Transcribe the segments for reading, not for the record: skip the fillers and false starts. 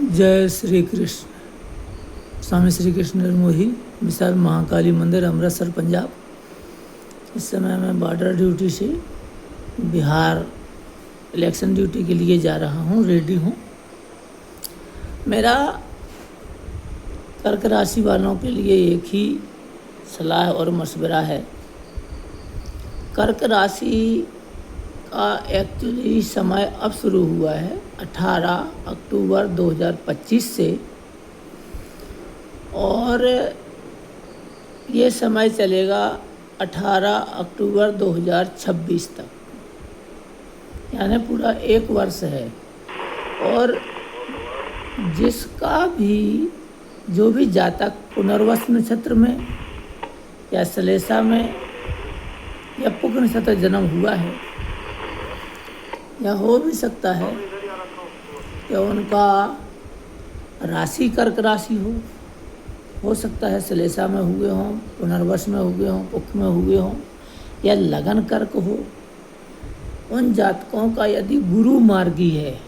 जय श्री कृष्ण। स्वामी श्री कृष्ण निर्मोही, विशाल महाकाली मंदिर, अमृतसर, पंजाब। इस समय मैं बॉर्डर ड्यूटी से बिहार इलेक्शन ड्यूटी के लिए जा रहा हूँ, रेडी हूँ। मेरा कर्क राशि वालों के लिए एक ही सलाह और मशवरा है। कर्क राशि का एक्चुअली समय अब शुरू हुआ है 18 अक्टूबर 2025 से, और ये समय चलेगा 18 अक्टूबर 2026 तक, यानी पूरा एक वर्ष है। और जिसका भी जो भी जातक पुनर्वसु नक्षत्र में या श्लेषा में या पुक नक्षत्र जन्म हुआ है, या हो भी सकता है कि उनका राशि कर्क राशि हो सकता है श्लेषा में हुए हों, पुनर्वसु में हुए हों, पुक में हुए हों, या लगन कर्क हो। उन जातकों का यदि गुरु मार्गी है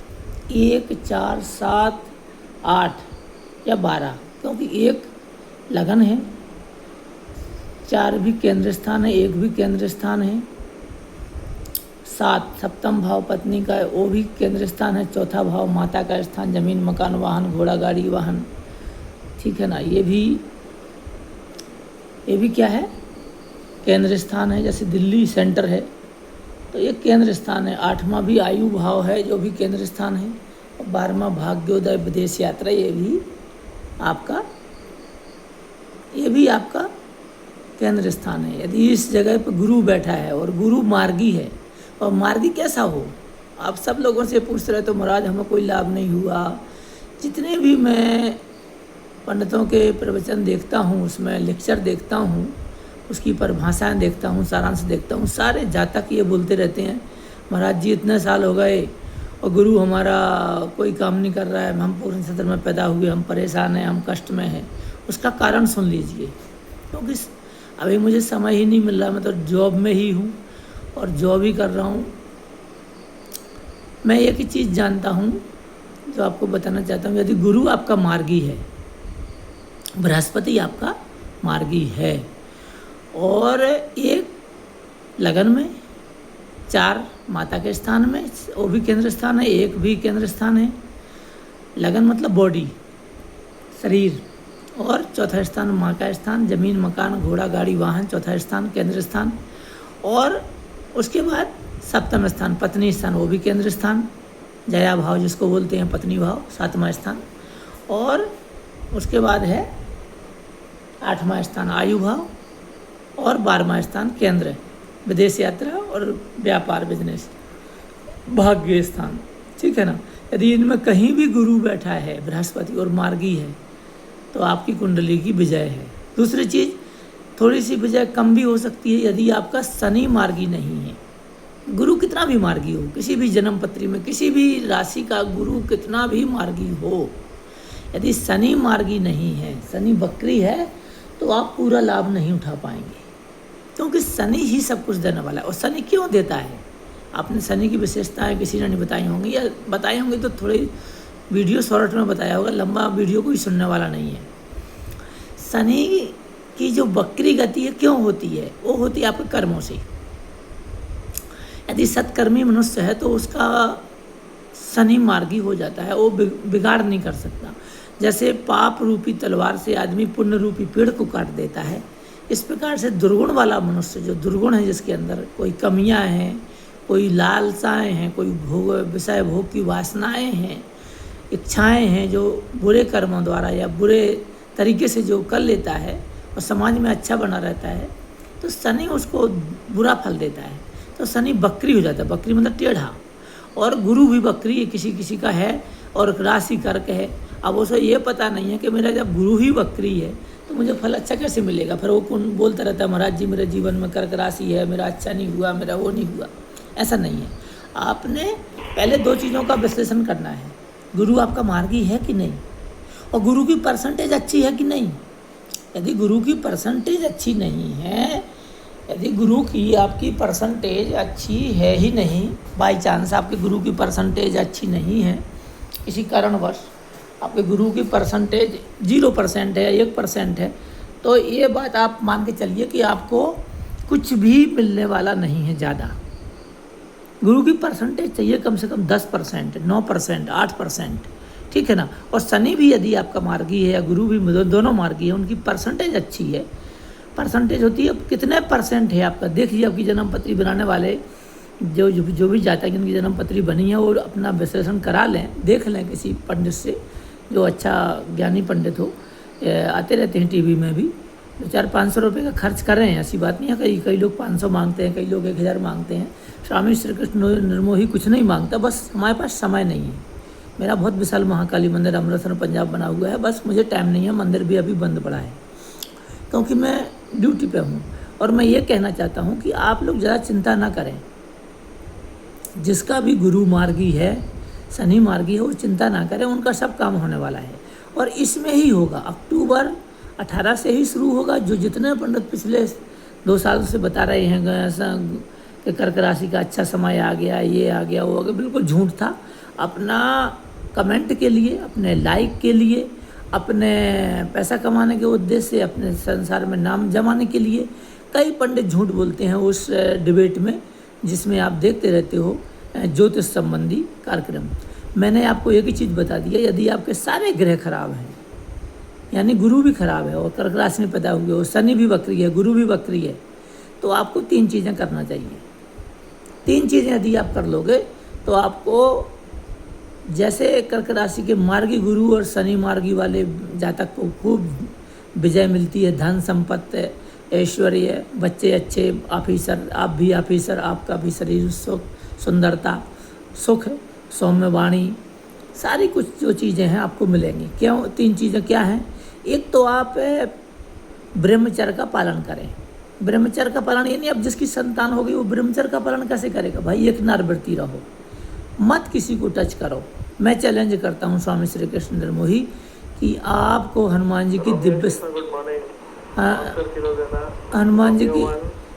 1, 4, 7, 8 या 12, क्योंकि 1 लगन है, 4 भी केंद्र स्थान है, 1 भी केंद्र स्थान है, 7 सप्तम भाव पत्नी का है, वो भी केंद्र स्थान है, चौथा भाव माता का स्थान, जमीन मकान वाहन घोड़ा गाड़ी वाहन, ठीक है ना। ये भी क्या है, केंद्र स्थान है। जैसे दिल्ली सेंटर है तो ये केंद्र स्थान है। 8वां भी आयु भाव है, जो भी केंद्र स्थान है। और 12वां भाग्योदय विदेश यात्रा, ये भी आपका केंद्र स्थान है। यदि इस जगह पर गुरु बैठा है और गुरु मार्गी है, और मार्गी कैसा हो, आप सब लोगों से पूछ रहे तो महाराज हमें कोई लाभ नहीं हुआ। जितने भी मैं पंडितों के प्रवचन देखता हूँ, उसमें लेक्चर देखता हूँ, उसकी परिभाषाएं देखता हूँ, सारांश देखता हूँ, सारे जातक ये बोलते रहते हैं महाराज जी इतने साल हो गए और गुरु हमारा कोई काम नहीं कर रहा है, हम पूर्ण नक्षत्र में पैदा हुए, हम परेशान हैं, हम कष्ट में हैं। उसका कारण सुन लीजिए, क्योंकि अभी मुझे समय ही नहीं मिल रहा। मैं तो जॉब में ही हूँ और जॉब ही कर रहा हूँ। मैं एक ही चीज़ जानता हूँ जो आपको बताना चाहता हूँ। यदि गुरु आपका मार्गी है, बृहस्पति आपका मार्गी है, और 1 लगन में, 4 माता के स्थान में, वो भी केंद्र स्थान है, 1 भी केंद्र स्थान है। लगन मतलब बॉडी, शरीर, और चौथा स्थान माँ का स्थान, जमीन मकान घोड़ा गाड़ी वाहन, चौथा स्थान केंद्र स्थान। और उसके बाद सप्तम स्थान पत्नी स्थान, वो भी केंद्र स्थान, जया भाव जिसको बोलते हैं, पत्नी भाव, 7वां स्थान। और उसके बाद है 8वां स्थान आयु भाव, और 12वां स्थान केंद्र विदेश यात्रा और व्यापार बिजनेस भाग्य स्थान, ठीक है ना। यदि इनमें कहीं भी गुरु बैठा है बृहस्पति और मार्गी है तो आपकी कुंडली की विजय है। दूसरी चीज़, थोड़ी सी विजय कम भी हो सकती है यदि आपका शनि मार्गी नहीं है। गुरु कितना भी मार्गी हो, किसी भी जन्म पत्री में किसी भी राशि का गुरु कितना भी मार्गी हो, यदि शनि मार्गी नहीं है, शनि वक्री है, तो आप पूरा लाभ नहीं उठा पाएंगे, क्योंकि शनि ही सब कुछ देने वाला है। और शनि क्यों देता है, आपने शनि की विशेषताएं किसी ने नहीं बताई होंगी, या बताई होंगी तो थोड़ी वीडियो शॉर्ट में बताया होगा, लंबा वीडियो कोई सुनने वाला नहीं है। शनि की जो वक्री गति है क्यों होती है, वो होती है आपके कर्मों से। यदि सत्कर्मी मनुष्य है तो उसका शनि मार्गी हो जाता है, वो बिगाड़ नहीं कर सकता। जैसे पाप रूपी तलवार से आदमी पुण्य रूपी पेड़ को काट देता है, इस प्रकार से दुर्गुण वाला मनुष्य, जो दुर्गुण है, जिसके अंदर कोई कमियां हैं, कोई लालसाएं हैं, कोई भोग विषय भोग की वासनाएं हैं, इच्छाएं हैं, जो बुरे कर्मों द्वारा या बुरे तरीके से जो कर लेता है और समाज में अच्छा बना रहता है, तो शनि उसको बुरा फल देता है। तो शनि बकरी हो जाता है, बकरी मतलब टेढ़ा। और गुरु भी बकरी किसी किसी का है, और राशि कर्क है। अब उसे ये पता नहीं है कि मेरा जब गुरु ही बकरी है तो मुझे फल अच्छा कैसे मिलेगा। फिर वो कौन बोलता रहता है महाराज जी मेरे जीवन में कर्क राशि है, मेरा अच्छा नहीं हुआ, मेरा वो नहीं हुआ। ऐसा नहीं है। आपने पहले 2 चीज़ों का विश्लेषण करना है, गुरु आपका मार्गी है कि नहीं, और गुरु की परसेंटेज अच्छी है कि नहीं। यदि गुरु की परसेंटेज अच्छी नहीं है, यदि गुरु की आपकी परसेंटेज अच्छी है ही नहीं, बाई चांस आपके गुरु की परसेंटेज अच्छी नहीं है किसी कारणवश, आपके गुरु की परसेंटेज 0% है, 1% है, तो ये बात आप मान के चलिए कि आपको कुछ भी मिलने वाला नहीं है ज़्यादा। गुरु की परसेंटेज चाहिए कम से कम 10%, 9%, 8%, ठीक है ना। और शनि भी यदि आपका मार्गी है या गुरु भी, दोनों मार्गी है, उनकी परसेंटेज अच्छी है। परसेंटेज होती है कितने परसेंट है आपका, देख लीजिए। आपकी जन्म पत्री बनाने वाले जो भी जातक जिनकी जन्म पत्री बनी है वो अपना विश्लेषण करा लें, देख लें किसी पंडित से जो अच्छा ज्ञानी पंडित हो। आते रहते हैं टीवी में भी। 400-500 रुपये का खर्च कर रहे हैं, ऐसी बात नहीं है। कई लोग 500 मांगते हैं, कई लोग 1000 मांगते हैं। स्वामी श्री कृष्ण निर्मोही कुछ नहीं मांगता, बस हमारे पास समय नहीं है। मेरा बहुत विशाल महाकाली मंदिर अमृतसर पंजाब बना हुआ है, बस मुझे टाइम नहीं है। मंदिर भी अभी बंद पड़ा है क्योंकि मैं ड्यूटी पे हूँ। और मैं ये कहना चाहता हूँ कि आप लोग ज़्यादा चिंता ना करें। जिसका भी गुरु मार्गी है, शनि मार्गी है, वो चिंता ना करें, उनका सब काम होने वाला है। और इसमें ही होगा, अक्टूबर 18 से ही शुरू होगा। जो जितने पंडित पिछले 2 साल से बता रहे हैं कि कर्क राशि का अच्छा समय आ गया, ये आ गया, वो आ गया, बिल्कुल झूठ था। अपना कमेंट के लिए, अपने लाइक के लिए, अपने पैसा कमाने के उद्देश्य से, अपने संसार में नाम जमाने के लिए कई पंडित झूठ बोलते हैं उस डिबेट में, जिसमें आप देखते रहते हो ज्योतिष संबंधी कार्यक्रम। मैंने आपको एक ही चीज़ बता दी है, यदि आपके सारे ग्रह खराब हैं, यानी गुरु भी खराब है और कर्क राशि में पैदा हुए हो, शनि भी वक्री है, गुरु भी वक्री है, तो आपको 3 चीज़ें करना चाहिए। 3 चीज़ें यदि आप कर लोगे तो आपको, जैसे कर्क राशि के मार्गी गुरु और शनि मार्गी वाले जातक को खूब विजय मिलती है, धन संपत्ति, ऐश्वर्य, बच्चे अच्छे, ऑफिसर, आप भी ऑफिसर, आपका भी शरीर सुख, सुंदरता, सुख, सौम्य वाणी, सारी कुछ जो चीज़ें हैं आपको मिलेंगी। क्यों? 3 चीज़ें क्या हैं? एक तो आप ब्रह्मचर्य का पालन करें। ब्रह्मचर्य का पालन यानी अब जिसकी संतान होगी वो ब्रह्मचर्य का पालन कैसे करेगा? भाई एक नारवृत्ति रहो, मत किसी को टच करो। मैं चैलेंज करता हूँ स्वामी श्री कृष्ण निर्मोही कि आपको हनुमान जी की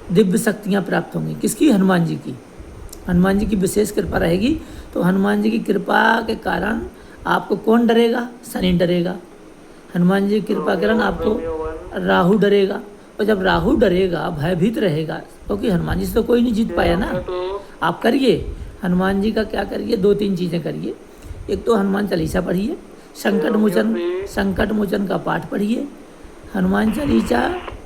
दिव्य शक्तियाँ प्राप्त होंगी। किसकी? हनुमान जी की। हनुमान जी की विशेष कृपा रहेगी। तो हनुमान जी की कृपा के कारण आपको कौन डरेगा? शनि डरेगा। हनुमान जी की कृपा के कारण आपको राहु डरेगा। और जब राहु डरेगा, भयभीत रहेगा, क्योंकि हनुमान जी से तो कोई नहीं जीत पाया ना। आप करिए हनुमान जी का, क्या करिए, 2-3 चीज़ें करिए। एक तो हनुमान चालीसा पढ़िए, संकट मोचन का पाठ पढ़िए, हनुमान चालीसा,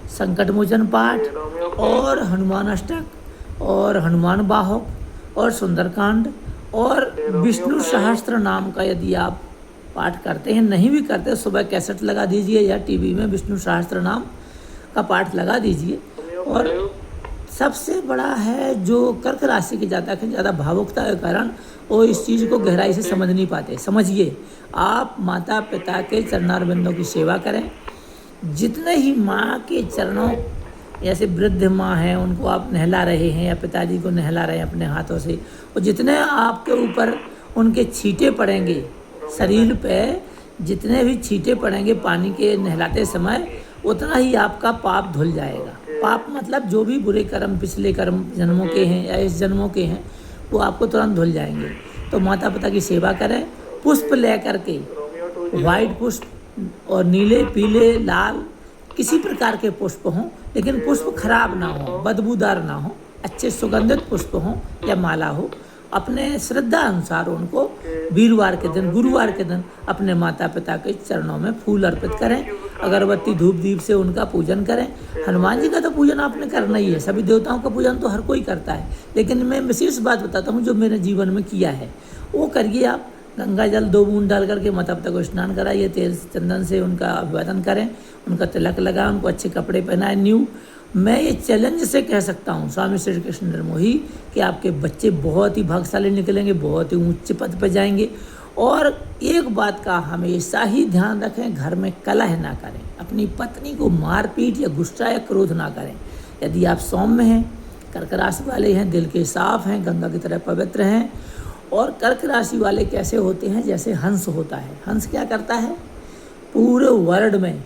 संकट मोचन पाठ और हनुमान अष्टक और हनुमान बाहुक और सुंदरकांड और विष्णु सहस्त्र नाम का यदि आप पाठ करते हैं, नहीं भी करते, सुबह कैसेट लगा दीजिए या टीवी में विष्णु सहस्त्र नाम का पाठ लगा दीजिए। और सबसे बड़ा है जो कर्क राशि के जातक हैं, ज़्यादा भावुकता के कारण वो इस चीज़ को गहराई से समझ नहीं पाते। समझिए, आप माता पिता के चरणारविंदों की सेवा करें। जितने ही माँ के चरणों, जैसे वृद्ध माँ हैं उनको आप नहला रहे हैं या पिताजी को नहला रहे हैं अपने हाथों से, और जितने आपके ऊपर उनके छींटे पड़ेंगे शरीर पे, जितने भी छींटे पड़ेंगे पानी के नहलाते समय, उतना ही आपका पाप धुल जाएगा। पाप मतलब जो भी बुरे कर्म पिछले कर्म जन्मों के हैं या इस जन्मों के हैं, वो आपको तुरंत धुल जाएंगे। तो माता पिता की सेवा करें। पुष्प ले करके, वाइट पुष्प और नीले, पीले, लाल, किसी प्रकार के पुष्प हों, लेकिन पुष्प खराब ना हो, बदबूदार ना हो, अच्छे सुगंधित पुष्प हों या माला हो। अपने श्रद्धा अनुसार उनको वीरवार के दिन, गुरुवार के दिन अपने माता पिता के चरणों में फूल अर्पित करें, अगरबत्ती धूप दीप से उनका पूजन करें। हनुमान जी का तो पूजन आपने करना ही है, सभी देवताओं का पूजन तो हर कोई करता है, लेकिन मैं विशेष बात बताता हूँ जो मेरे जीवन में किया है, वो करिए आप। गंगा जल 2 बूंद डाल करके माता पिता को स्नान कराइए, तेल चंदन से उनका अभिवादन करें, उनका तिलक लगाएं, उनको अच्छे कपड़े पहनाएं न्यू। मैं ये चैलेंज से कह सकता हूँ स्वामी श्री कृष्ण निर्मोही कि आपके बच्चे बहुत ही भाग्यशाली निकलेंगे, बहुत ही ऊंचे पद पर जाएंगे। और एक बात का हमेशा ही ध्यान रखें, घर में कलह ना करें, अपनी पत्नी को मारपीट या गुस्सा या क्रोध ना करें। यदि आप सौम्य हैं, कर्क राशि वाले हैं, दिल के साफ हैं, गंगा की तरह पवित्र हैं। और कर्क राशि वाले कैसे होते हैं? जैसे हंस होता है। हंस क्या करता है? पूरे वर्ल्ड में,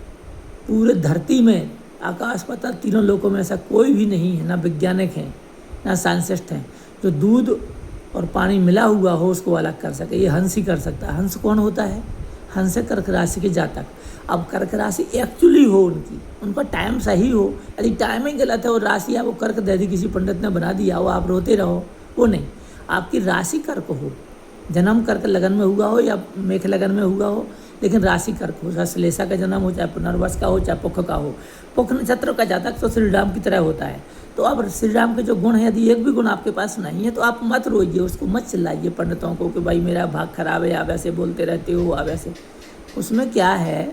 पूरे धरती में, आकाश पाताल तीनों लोकों में ऐसा कोई भी नहीं है, ना वैज्ञानिक हैं ना साइंटिस्ट हैं, जो दूध और पानी मिला हुआ हो उसको अलग कर सके। ये हंस ही कर सकता है। हंस कौन होता है? हंस है कर्क राशि के जातक। अब कर्क राशि एक्चुअली हो उनका टाइम सही हो, यदि टाइमिंग गलत है और राशि आपको कर्क दे दी, किसी पंडित ने बना दिया हो, आप रोते रहो, वो नहीं। आपकी राशि कर्क हो, जन्म कर्क लगन में हुआ हो या मेष लगन में हुआ हो, लेकिन राशि कर्क हो, चाहे श्लेषा का जन्म हो, चाहे पुनर्वस का हो, चाहे पुख का हो। पुख नक्षत्र का जातक तो श्री राम की तरह होता है। तो अब श्री राम के जो गुण हैं, यदि एक भी गुण आपके पास नहीं है तो आप मत रोइए, उसको मत चिल्लाइए पंडितों को कि भाई मेरा भाग खराब है, आप ऐसे बोलते रहते हो, आप ऐसे। उसमें क्या है,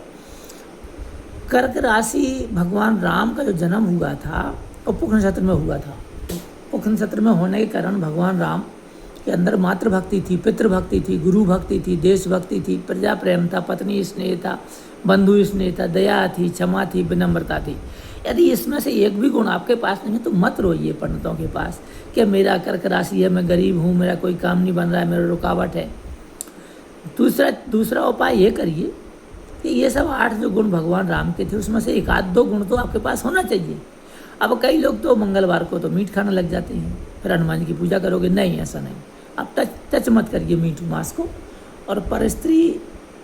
कर्क राशि भगवान राम का जो जन्म हुआ था वो पुख नक्षत्र में हुआ था। पुख नक्षत्र में होने के कारण भगवान राम के अंदर मातृभक्ति थी, पितृभक्ति थी, गुरु भक्ति थी, देशभक्ति थी, प्रजा प्रेम था, पत्नी स्नेह था, बंधु स्नेह था, दया थी, क्षमा थी, विनम्रता थी। यदि इसमें से एक भी गुण आपके पास नहीं है तो मत रोइए पंडितों के पास कि मेरा कर्क राशि है, मैं गरीब हूँ, मेरा कोई काम नहीं बन रहा है, मेरा रुकावट है। दूसरा उपाय ये करिए कि ये सब 8 जो गुण भगवान राम के थे उसमें से 1-2 गुण तो आपके पास होना चाहिए। अब कई लोग तो मंगलवार को तो मीट खाने लग जाते हैं, फिर हनुमान जी की पूजा करोगे, नहीं ऐसा नहीं। आप टच मत करिए मीट मांस को, और पर स्त्री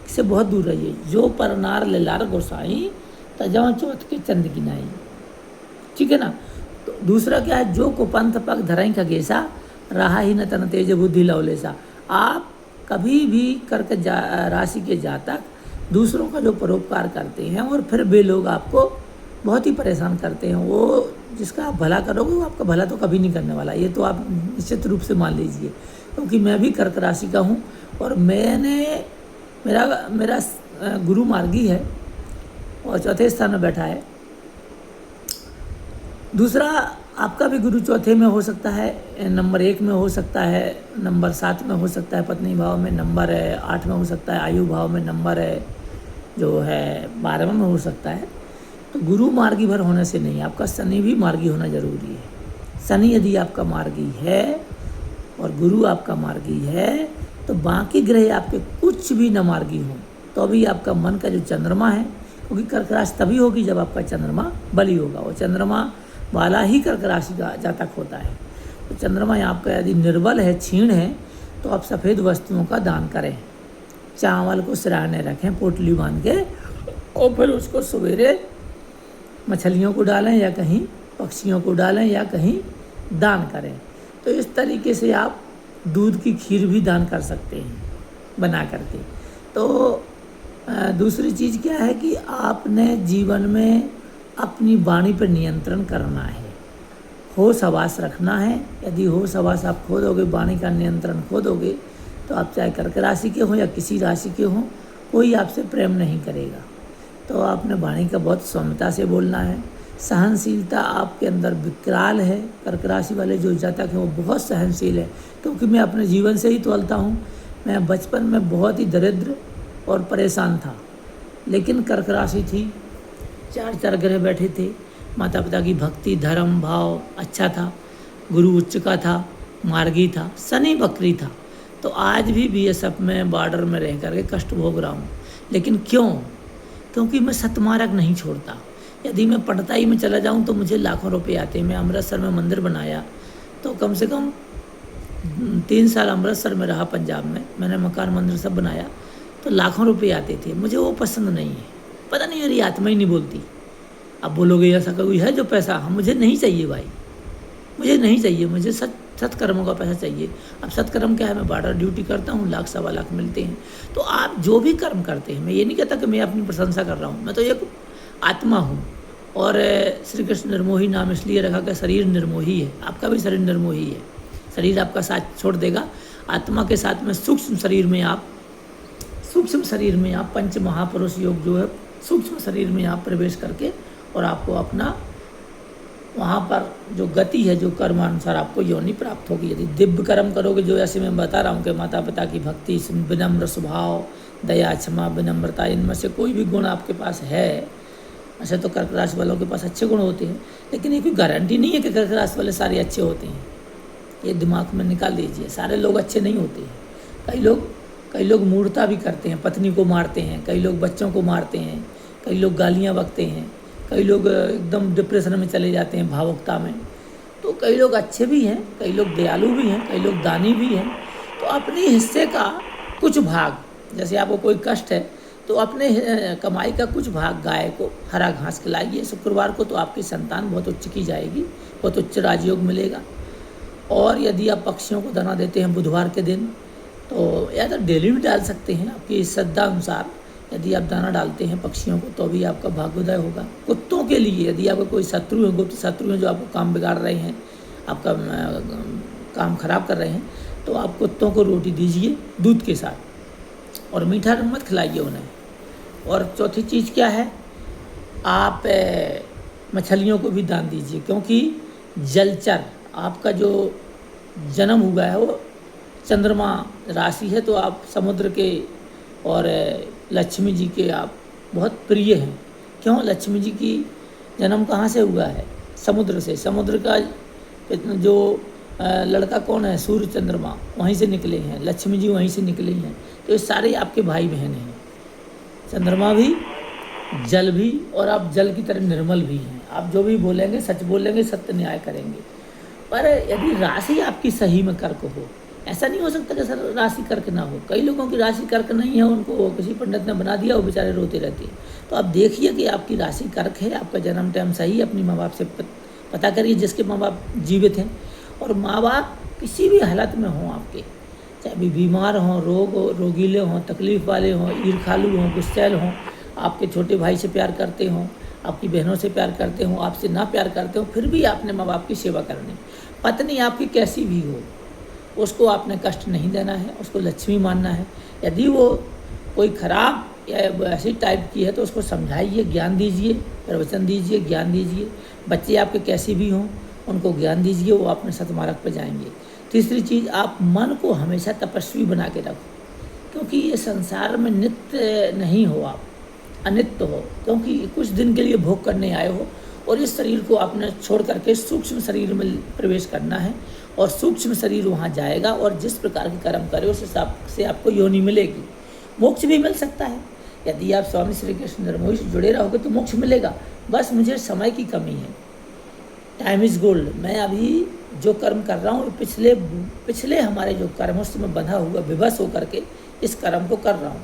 से बहुत दूर रहिए। जो पर नार लार गोसाई तजवा चौथ के चंद की नाई, ठीक है ना। तो दूसरा क्या है, जो कुपंथ पग धराई खगेसा रहा ही न तन तेज बुद्धि लवलेसा। आप कभी भी कर्क राशि के जातक दूसरों का जो परोपकार करते हैं और फिर वे लोग आपको बहुत ही परेशान करते हैं, वो जिसका आप भला करोगे वो आपका भला तो कभी नहीं करने वाला, ये तो आप निश्चित रूप से मान लीजिए। क्योंकि मैं भी कर्क राशि का हूँ और मेरा गुरु मार्गी है और चौथे स्थान में बैठा है। दूसरा, आपका भी गुरु चौथे में हो सकता है, नंबर 1 में हो सकता है, नंबर 7 में हो सकता है, पत्नी भाव में नंबर 8 में हो सकता है, आयु भाव में नंबर जो है 12 में हो सकता है। तो गुरु मार्गी भर होने से नहीं, आपका शनि भी मार्गी होना जरूरी है। शनि यदि आपका मार्गी है और गुरु आपका मार्गी है तो बाकी ग्रह आपके कुछ भी न मार्गी हों तो भी आपका मन का जो चंद्रमा है, क्योंकि कर्क राशि तभी होगी जब आपका चंद्रमा बली होगा, और चंद्रमा वाला ही कर्क राशि का जातक होता है। तो चंद्रमा आपका यदि निर्बल है, क्षीण है, तो आप सफ़ेद वस्तुओं का दान करें, चावल को सिराने रखें पोटली बांध के, और फिर उसको सवेरे मछलियों को डालें या कहीं पक्षियों को डालें या कहीं दान करें। तो इस तरीके से आप दूध की खीर भी दान कर सकते हैं बना करके। तो दूसरी चीज़ क्या है कि आपने जीवन में अपनी वाणी पर नियंत्रण करना है, होश हवास रखना है। यदि होश हवास आप खो दोगे, वाणी का नियंत्रण खो दोगे, तो आप चाहे कर्क राशि के हों या किसी राशि के हों, कोई आपसे प्रेम नहीं करेगा। तो आपने वाणी का बहुत सौम्यता से बोलना है। सहनशीलता आपके अंदर विकराल है। कर्क राशि वाले जो जातक हैं वो बहुत सहनशील है, क्योंकि मैं अपने जीवन से ही तोलता हूँ। मैं बचपन में बहुत ही दरिद्र और परेशान था, लेकिन कर्क राशि थी, 4 ग्रह बैठे थे, माता पिता की भक्ति, धर्म भाव अच्छा था, गुरु उच्च का था, मार्गी था, शनि वक्री था। तो आज भी BSF में बॉर्डर में रह करके कष्ट भोग रहा हूँ। लेकिन क्यों? क्योंकि मैं सतमार्ग नहीं छोड़ता। यदि मैं पढ़ताई में चला जाऊँ तो मुझे लाखों रुपए आते हैं। मैं अमृतसर में मंदिर बनाया तो कम से कम 3 साल अमृतसर में रहा, पंजाब में मैंने मकान मंदिर सब बनाया, तो लाखों रुपए आते थे। मुझे वो पसंद नहीं है, पता नहीं मेरी आत्मा ही नहीं बोलती। अब बोलोगे ऐसा कोई है जो पैसा, हाँ मुझे नहीं चाहिए भाई, मुझे नहीं चाहिए, मुझे सत्कर्मों का पैसा चाहिए। अब सत्कर्म क्या है, मैं बॉर्डर ड्यूटी करता हूँ, लाख सवा लाख मिलते हैं। तो आप जो भी कर्म करते हैं, मैं ये नहीं कहता कि मैं अपनी प्रशंसा कर रहा हूँ, मैं तो एक आत्मा हूँ। और श्री कृष्ण निर्मोही नाम इसलिए रखा कि शरीर निर्मोही है, आपका भी शरीर निर्मोही है। शरीर आपका साथ छोड़ देगा, आत्मा के साथ में सूक्ष्म शरीर में आप पंच महापुरुष योग जो है सूक्ष्म शरीर में आप प्रवेश करके और आपको अपना वहाँ पर जो गति है, जो कर्मानुसार आपको योनि प्राप्त होगी। यदि दिव्य कर्म करोगे, जो ऐसे मैं बता रहा हूँ कि माता पिता की भक्ति, विनम्र स्वभाव, दया, क्षमा, विनम्रता, इनमें से कोई भी गुण आपके पास है, ऐसे तो कर्क राशि वालों के पास अच्छे गुण होते हैं, लेकिन ये कोई गारंटी नहीं है कि कर्क राशि वाले सारे अच्छे होते हैं। ये दिमाग में निकाल दीजिए, सारे लोग अच्छे नहीं होते हैं। कई लोग मूर्खता भी करते हैं, पत्नी को मारते हैं, कई लोग बच्चों को मारते हैं, कई लोग गालियाँ बकते हैं, कई लोग एकदम डिप्रेशन में चले जाते हैं, भावुकता में। तो कई लोग अच्छे भी हैं, कई लोग दयालु भी हैं, कई लोग दानी भी हैं। तो अपने हिस्से का कुछ भाग, जैसे आपको कोई कष्ट है तो अपने कमाई का कुछ भाग गाय को हरा घास खिलाइए शुक्रवार को, तो आपकी संतान बहुत उच्च की जाएगी, बहुत उच्च राजयोग मिलेगा। और यदि आप पक्षियों को दाना देते हैं बुधवार के दिन, तो या तो डेली भी डाल सकते हैं आपकी श्रद्धा अनुसार। यदि आप दाना डालते हैं पक्षियों को तो भी आपका भाग्योदय होगा। कुत्तों के लिए यदि आपका कोई शत्रु है, गुप्त शत्रु हैं जो आपको काम बिगाड़ रहे हैं, आपका काम खराब कर रहे हैं, तो आप कुत्तों को रोटी दीजिए दूध के साथ, और मीठा मत खिलाइए उन्हें। और चौथी चीज़ क्या है, आप मछलियों को भी दान दीजिए, क्योंकि जलचर आपका जो जन्म हुआ है वो चंद्रमा राशि है, तो आप समुद्र के और लक्ष्मी जी के आप बहुत प्रिय हैं। क्यों? लक्ष्मी जी की जन्म कहाँ से हुआ है? समुद्र से। समुद्र का जो लड़का कौन है? सूर्य चंद्रमा, वहीं से निकले हैं, लक्ष्मी जी वहीं से निकली हैं। तो ये सारे आपके भाई बहन हैं, चंद्रमा भी, जल भी, और आप जल की तरह निर्मल भी हैं। आप जो भी बोलेंगे सच बोलेंगे, सत्य न्याय करेंगे। पर यदि राशि आपकी सही में कर्क हो, ऐसा नहीं हो सकता कि सर राशि कर्क ना हो। कई लोगों की राशि कर्क नहीं है, उनको किसी पंडित ने बना दिया, वो बेचारे रोते रहते हैं। तो आप देखिए कि आपकी राशि कर्क है, आपका जन्म टाइम सही है, अपनी माँ बाप से पता करिए जिसके माँ बाप जीवित हैं। और माँ बाप किसी भी हालत में हों आपके, चाहे भी बीमार हों, रोगीले हों, तकलीफ़ वाले हों, ईर्खालु हों, गुस्सैल हों, आपके छोटे भाई से प्यार करते हों, आपकी बहनों से प्यार करते हों, आपसे ना प्यार करते हों, फिर भी आपने माँ बाप की सेवा करनी। पत्नी आपकी कैसी भी हो, उसको आपने कष्ट नहीं देना है, उसको लक्ष्मी मानना है। यदि वो कोई खराब या ऐसी टाइप की है तो उसको समझाइए, ज्ञान दीजिए, प्रवचन दीजिए, ज्ञान दीजिए। बच्चे आपके कैसे भी हों उनको ज्ञान दीजिए, वो अपने सतमार्ग पर जाएंगे। तीसरी चीज़, आप मन को हमेशा तपस्वी बना के रखो, क्योंकि ये संसार में नित्य नहीं हो, आप अनित्य हो, क्योंकि कुछ दिन के लिए भोग करने आए हो, और इस शरीर को आपने छोड़ करके सूक्ष्म शरीर में प्रवेश करना है, और सूक्ष्म शरीर वहाँ जाएगा, और जिस प्रकार के कर्म करे उस हिसाब से आपको योनि मिलेगी। मोक्ष भी मिल सकता है, यदि आप स्वामी श्री कृष्ण निर्मोही से जुड़े रहोगे तो मोक्ष मिलेगा। बस मुझे समय की कमी है, टाइम इज़ गोल्ड। मैं अभी जो कर्म कर रहा हूँ पिछले हमारे जो कर्म उसमें बंधा हुआ विवश होकर के इस कर्म को कर रहा हूँ।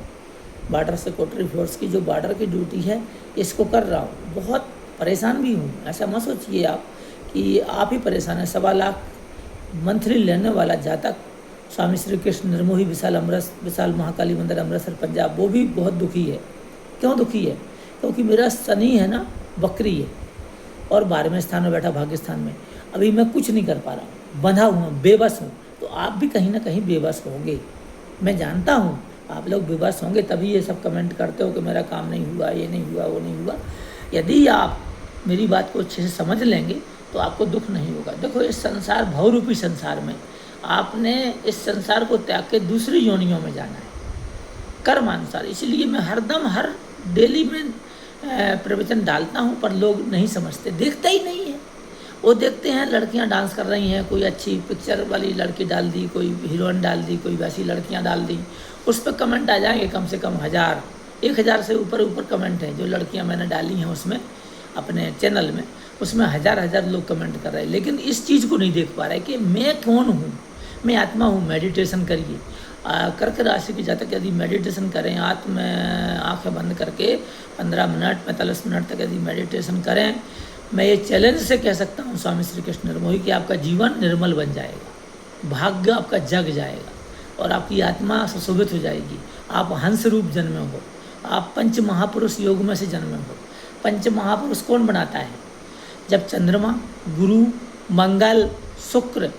बॉर्डर सिक्योरिटी फोर्स की जो बॉर्डर की ड्यूटी है इसको कर रहा हूँ, बहुत परेशान भी हूँ। ऐसा मत सोचिए आप कि आप ही परेशान हैं। 1.25 लाख मंथली लेने वाला जातक स्वामी श्री कृष्ण निर्मोही विशाल महाकाली मंदिर अमृतसर पंजाब, वो भी बहुत दुखी है। क्यों दुखी है? क्योंकि मेरा शनि है ना बकरी है, और 12वें स्थान में बैठा भाग्य स्थान में। अभी मैं कुछ नहीं कर पा रहा हूँ, बंधा हुआ हूँ, बेबस हूँ। तो आप भी कहीं ना कहीं बेबस होंगे, मैं जानता हूँ आप लोग बेबस होंगे, तभी ये सब कमेंट करते हो कि मेरा काम नहीं हुआ, ये नहीं हुआ, वो नहीं हुआ। यदि आप मेरी बात को अच्छे से समझ लेंगे तो आपको दुख नहीं होगा। देखो, इस संसार भवरूपी संसार में आपने इस संसार को त्याग के दूसरी योनियों में जाना है कर्मानुसार। इसलिए मैं हरदम हर डेली में प्रवचन डालता हूँ, पर लोग नहीं समझते, देखते ही नहीं है। वो देखते हैं लड़कियाँ डांस कर रही हैं, कोई अच्छी पिक्चर वाली लड़की डाल दी, कोई हीरोइन डाल दी, कोई वैसी लड़कियाँ डाल दी, उस पर कमेंट आ जाएंगे कम से कम 1000 से ऊपर कमेंट हैं। जो लड़कियाँ मैंने डाली हैं उसमें अपने चैनल में, उसमें हज़ार लोग कमेंट कर रहे हैं, लेकिन इस चीज़ को नहीं देख पा रहे कि मैं कौन हूँ। मैं आत्मा हूँ। मेडिटेशन करिए। कर्क राशि के जातक यदि मेडिटेशन करें, आँखें बंद करके 15 मिनट 45 मिनट तक यदि मेडिटेशन करें, मैं ये चैलेंज से कह सकता हूँ स्वामी श्री कृष्ण निर्मोही कि आपका जीवन निर्मल बन जाएगा, भाग्य आपका जग जाएगा, और आपकी आत्मा सुशोभित हो जाएगी। आप हंस रूप जन्मे हो, आप पंच महापुरुष योग में से जन्मे हो। पंच महापुरुष कौन बनाता है? जब चंद्रमा, गुरु, मंगल, शुक्र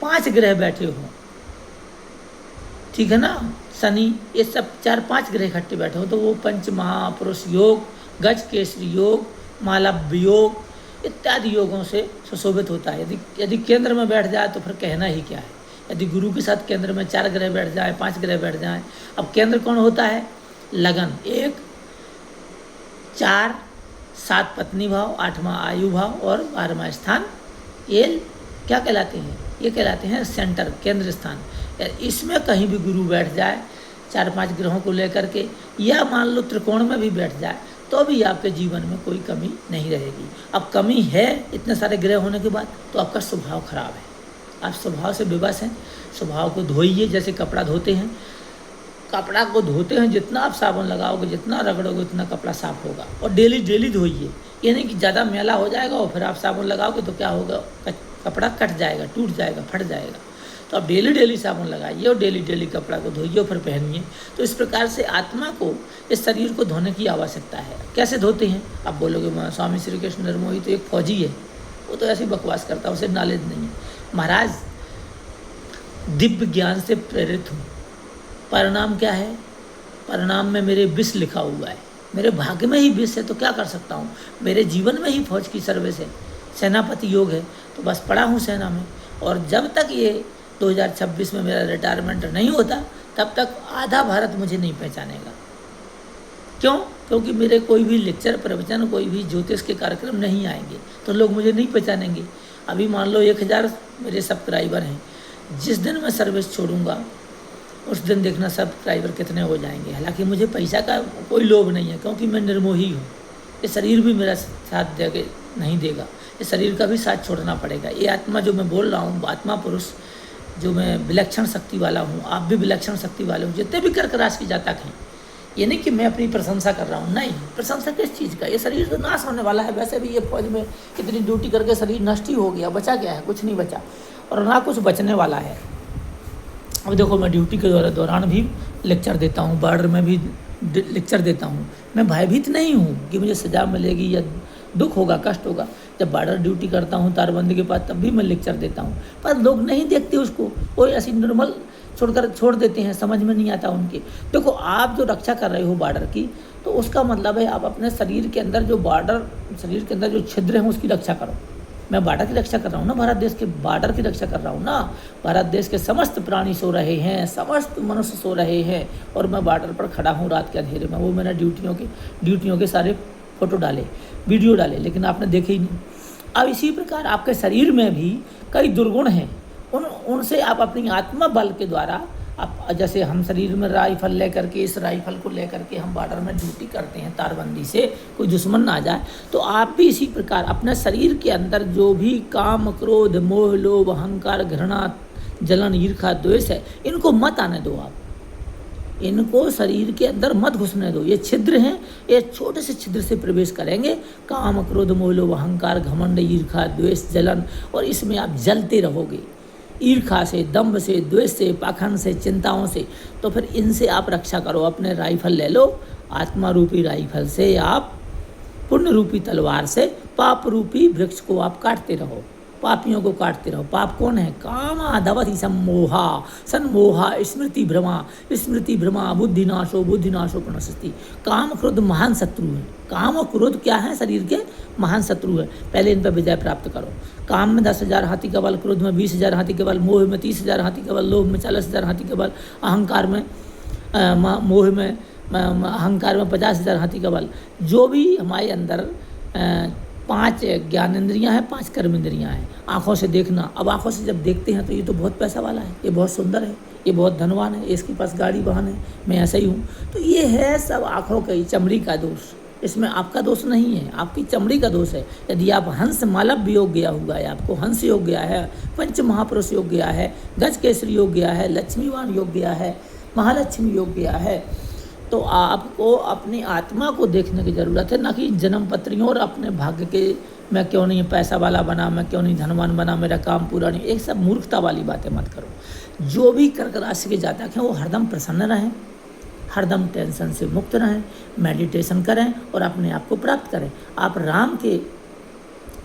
5 ग्रह बैठे हों, ठीक है ना, शनि, ये सब 4-5 ग्रह इकट्ठे बैठे हो, तो वो पंच महापुरुष योग, गज केसरी योग, मालव्य योग इत्यादि योगों से सुशोभित होता है। यदि केंद्र में बैठ जाए तो फिर कहना ही क्या है। यदि गुरु के साथ केंद्र में 4 ग्रह बैठ जाए, 5 ग्रह बैठ जाए, अब केंद्र कौन होता है? लगन 1, 4, 7 पत्नी भाव, 8वां आयु भाव और 12वां स्थान, ये क्या कहलाते हैं? ये कहलाते हैं सेंटर, केंद्र स्थान। इसमें कहीं भी गुरु बैठ जाए 4-5 ग्रहों को लेकर के, या मान लो त्रिकोण में भी बैठ जाए, तो भी आपके जीवन में कोई कमी नहीं रहेगी। अब कमी है इतने सारे ग्रह होने के बाद, तो आपका स्वभाव खराब है, आप स्वभाव से विवश हैं। स्वभाव को धोइए, जैसे कपड़ा धोते हैं, कपड़ा को धोते हैं, जितना आप साबुन लगाओगे, जितना रगड़ोगे, उतना कपड़ा साफ होगा। और डेली डेली धोइए, ये नहीं कि ज़्यादा मैला हो जाएगा और फिर आप साबुन लगाओगे तो क्या होगा, कपड़ा कट जाएगा, टूट जाएगा, फट जाएगा। तो आप डेली डेली साबुन लगाइए और डेली डेली कपड़ा को धोइए और फिर पहनिए। तो इस प्रकार से आत्मा को, इस शरीर को धोने की आवश्यकता है। कैसे धोते हैं? आप बोलोगे स्वामी श्री कृष्ण निर्मोही तो एक फौजी है, वो तो ऐसी बकवास करता है, उसे नॉलेज नहीं है। महाराज, दिव्य ज्ञान से प्रेरित हूँ। परिणाम क्या है? परिणाम में मेरे विष लिखा हुआ है, मेरे भाग्य में ही विष है, तो क्या कर सकता हूँ? मेरे जीवन में ही फौज की सर्विस है, सेनापति योग है, तो बस पड़ा हूँ सेना में। और जब तक ये 2026 में मेरा रिटायरमेंट नहीं होता, तब तक आधा भारत मुझे नहीं पहचानेगा। क्यों? क्योंकि मेरे कोई भी लेक्चर, प्रवचन, कोई भी ज्योतिष के कार्यक्रम नहीं आएंगे, तो लोग मुझे नहीं पहचानेंगे। अभी मान लो 1000 मेरे सब्सक्राइबर हैं, जिस दिन मैं सर्विस छोड़ूंगा उस दिन देखना सब्सक्राइबर कितने हो जाएंगे। हालांकि मुझे पैसा का कोई लोभ नहीं है, क्योंकि मैं निर्मोही हूँ। ये शरीर भी मेरा साथ देके नहीं देगा, ये शरीर का भी साथ छोड़ना पड़ेगा। ये आत्मा जो मैं बोल रहा हूँ, आत्मा पुरुष जो मैं विलक्षण शक्ति वाला हूँ, आप भी विलक्षण शक्ति वाले हो, जितने भी कर्क राशि के जातक हैं। ये नहीं कि मैं अपनी प्रशंसा कर रहा हूँ, नहीं, प्रशंसा किस चीज़ का? ये शरीर तो नाश होने वाला है। वैसे भी ये फौज में कितनी ड्यूटी करके शरीर नष्ट ही हो गया, बचा क्या है? कुछ नहीं बचा, और ना कुछ बचने वाला है। अब देखो, मैं ड्यूटी के दौरान भी लेक्चर देता हूँ, बॉर्डर में भी लेक्चर देता हूँ। मैं भयभीत नहीं हूँ कि मुझे सजा मिलेगी या दुख होगा, कष्ट होगा। जब बॉर्डर ड्यूटी करता हूँ तारबंदी के पास, तब भी मैं लेक्चर देता हूँ, पर लोग नहीं देखते उसको, कोई ऐसी नॉर्मल छोड़ देते हैं, समझ में नहीं आता उनके। देखो, आप जो रक्षा कर रहे हो बॉर्डर की, तो उसका मतलब है आप अपने शरीर के अंदर जो शरीर के अंदर जो छिद्र हैं उसकी रक्षा करो। मैं बॉर्डर की रक्षा कर रहा हूँ ना, भारत देश के बॉर्डर की रक्षा कर रहा हूँ ना। भारत देश के समस्त प्राणी सो रहे हैं, समस्त मनुष्य सो रहे हैं, और मैं बॉर्डर पर खड़ा हूँ रात के अंधेरे में। वो मैंने ड्यूटियों के सारे फोटो डाले, वीडियो डाले, लेकिन आपने देखे ही नहीं। अब इसी प्रकार आपके शरीर में भी कई दुर्गुण हैं, उनसे आप अपनी आत्मा बल के द्वारा, आप जैसे हम शरीर में राइफल लेकर के, इस राइफल को लेकर के हम बॉर्डर में ड्यूटी करते हैं तारबंदी से, कोई दुश्मन ना आ जाए, तो आप भी इसी प्रकार अपने शरीर के अंदर जो भी काम, क्रोध, मोह, लोभ, अहंकार, घृणा, जलन, ईर्ष्या, द्वेष है, इनको मत आने दो। आप इनको शरीर के अंदर मत घुसने दो। ये छिद्र हैं, ये छोटे से छिद्र से प्रवेश करेंगे। काम, क्रोध, मोह, लोभ, अहंकार, घमंड, ईर्ष्या, द्वेष, जलन, और इसमें आप जलते रहोगे, ईर्ष्या से, दंभ से, द्वेष से, पाखंड से, चिंताओं से। तो फिर इनसे आप रक्षा करो। अपने राइफल ले लो, आत्मा रूपी राइफल से आप पुण्य रूपी तलवार से पाप रूपी वृक्ष को आप काटते रहो, पापियों को काटते रहो। पाप कौन है? कामा धवति सम्मोहा सन्मोहा स्मृति भ्रमा बुद्धिनाशो प्रणश्यति। काम क्रोध महान शत्रु है। काम और क्रोध क्या है? शरीर के महान शत्रु है। पहले इन पर विजय प्राप्त करो। काम में 10,000 हाथी का बल, क्रोध में 20,000 हाथी का बल, मोह में 30,000 हाथी का बल, लोभ में 40,000 हाथी का बल, अहंकार में मोह में अहंकार में 50,000 हाथी का बल। जो भी हमारे अंदर 5 ज्ञानेंद्रियाँ हैं, 5 कर्मेंद्रियाँ हैं। आँखों से देखना, अब आँखों से जब देखते हैं तो ये तो बहुत पैसा वाला है, ये बहुत सुंदर है, ये बहुत धनवान है, इसके पास गाड़ी वाहन है, मैं ऐसा ही हूँ। तो ये है सब आँखों का, चमड़ी का दोष। इसमें आपका दोष नहीं है, आपकी चमड़ी का दोष है। यदि आप हंस मालव योग गया हुआ है, आपको हंस योग गया है, पंच महापुरुष योग गया है, गज केसरी योग गया है, लक्ष्मीवान योग गया है, महालक्ष्मी योग गया है, तो आपको अपनी आत्मा को देखने की ज़रूरत है, ना कि जन्म पत्रियों और अपने भाग्य के, मैं क्यों नहीं पैसा वाला बना, मैं क्यों नहीं धनवान बना, मेरा काम पूरा नहीं। एक सब मूर्खता वाली बातें मत करो। जो भी कर्क राशि के जातक हैं वो हरदम प्रसन्न रहें, हरदम टेंशन से मुक्त रहें, मेडिटेशन करें और अपने आप को प्राप्त करें। आप राम के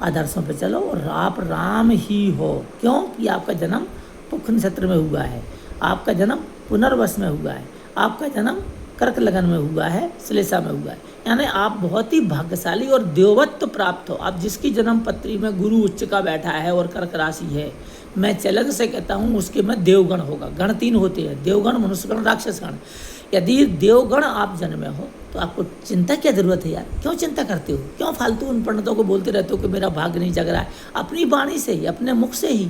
आदर्शों पर चलो और आप राम ही हो। क्योंकि आपका जन्म पुख नक्षत्र में हुआ है, आपका जन्म पुनर्वस में हुआ है, आपका जन्म कर्क लगन में हुआ है, श्लेषा में हुआ है। यानी आप बहुत ही भाग्यशाली और देवत्व प्राप्त हो। आप जिसकी जन्म पत्री में गुरु उच्च का बैठा है और कर्क राशि है, मैं चैलेंज से कहता हूँ उसके में देवगण होगा। गण 3 होते हैं, देवगण, मनुष्यगण, राक्षसगण। यदि देवगण आप जन्मे हो तो आपको चिंता क्या जरूरत है यार? क्यों चिंता करते हो? क्यों फालतू उन पंडितों को बोलते रहते हो कि मेरा भाग्य नहीं जग रहा है? अपनी वाणी से ही, अपने मुख से ही,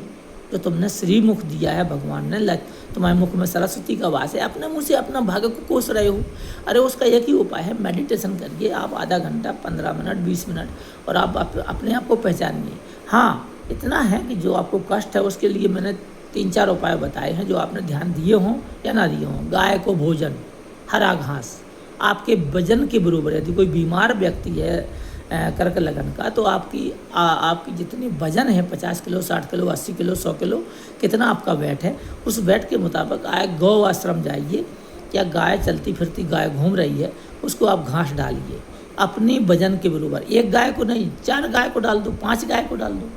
जो तुमने श्रीमुख दिया है भगवान ने, तुम्हारे मुख में सरस्वती का वास है, अपने मुँह से अपना भाग्य को कोस रहे हो। अरे उसका एक ही उपाय है, मेडिटेशन करिए आप आधा घंटा, 15 मिनट, 20 मिनट, और आप अपने आप को पहचानिए। हाँ, इतना है कि जो आपको कष्ट है उसके लिए मैंने 3-4 उपाय बताए हैं जो आपने ध्यान दिए हों या ना दिए हों। गाय को भोजन, हरा घास आपके वजन के बराबर। यदि कोई बीमार व्यक्ति है कर्क लगन का, तो आपकी जितनी वजन है 50 किलो, 60 किलो, 80 किलो, 100 किलो, कितना आपका वेट है, उस वेट के मुताबिक गौ आश्रम जाइए, या गाय चलती फिरती गाय घूम रही है, उसको आप घास डालिए अपनी वजन के बराबर। एक गाय को नहीं, 4 गाय को डाल दो, 5 गाय को डाल दो।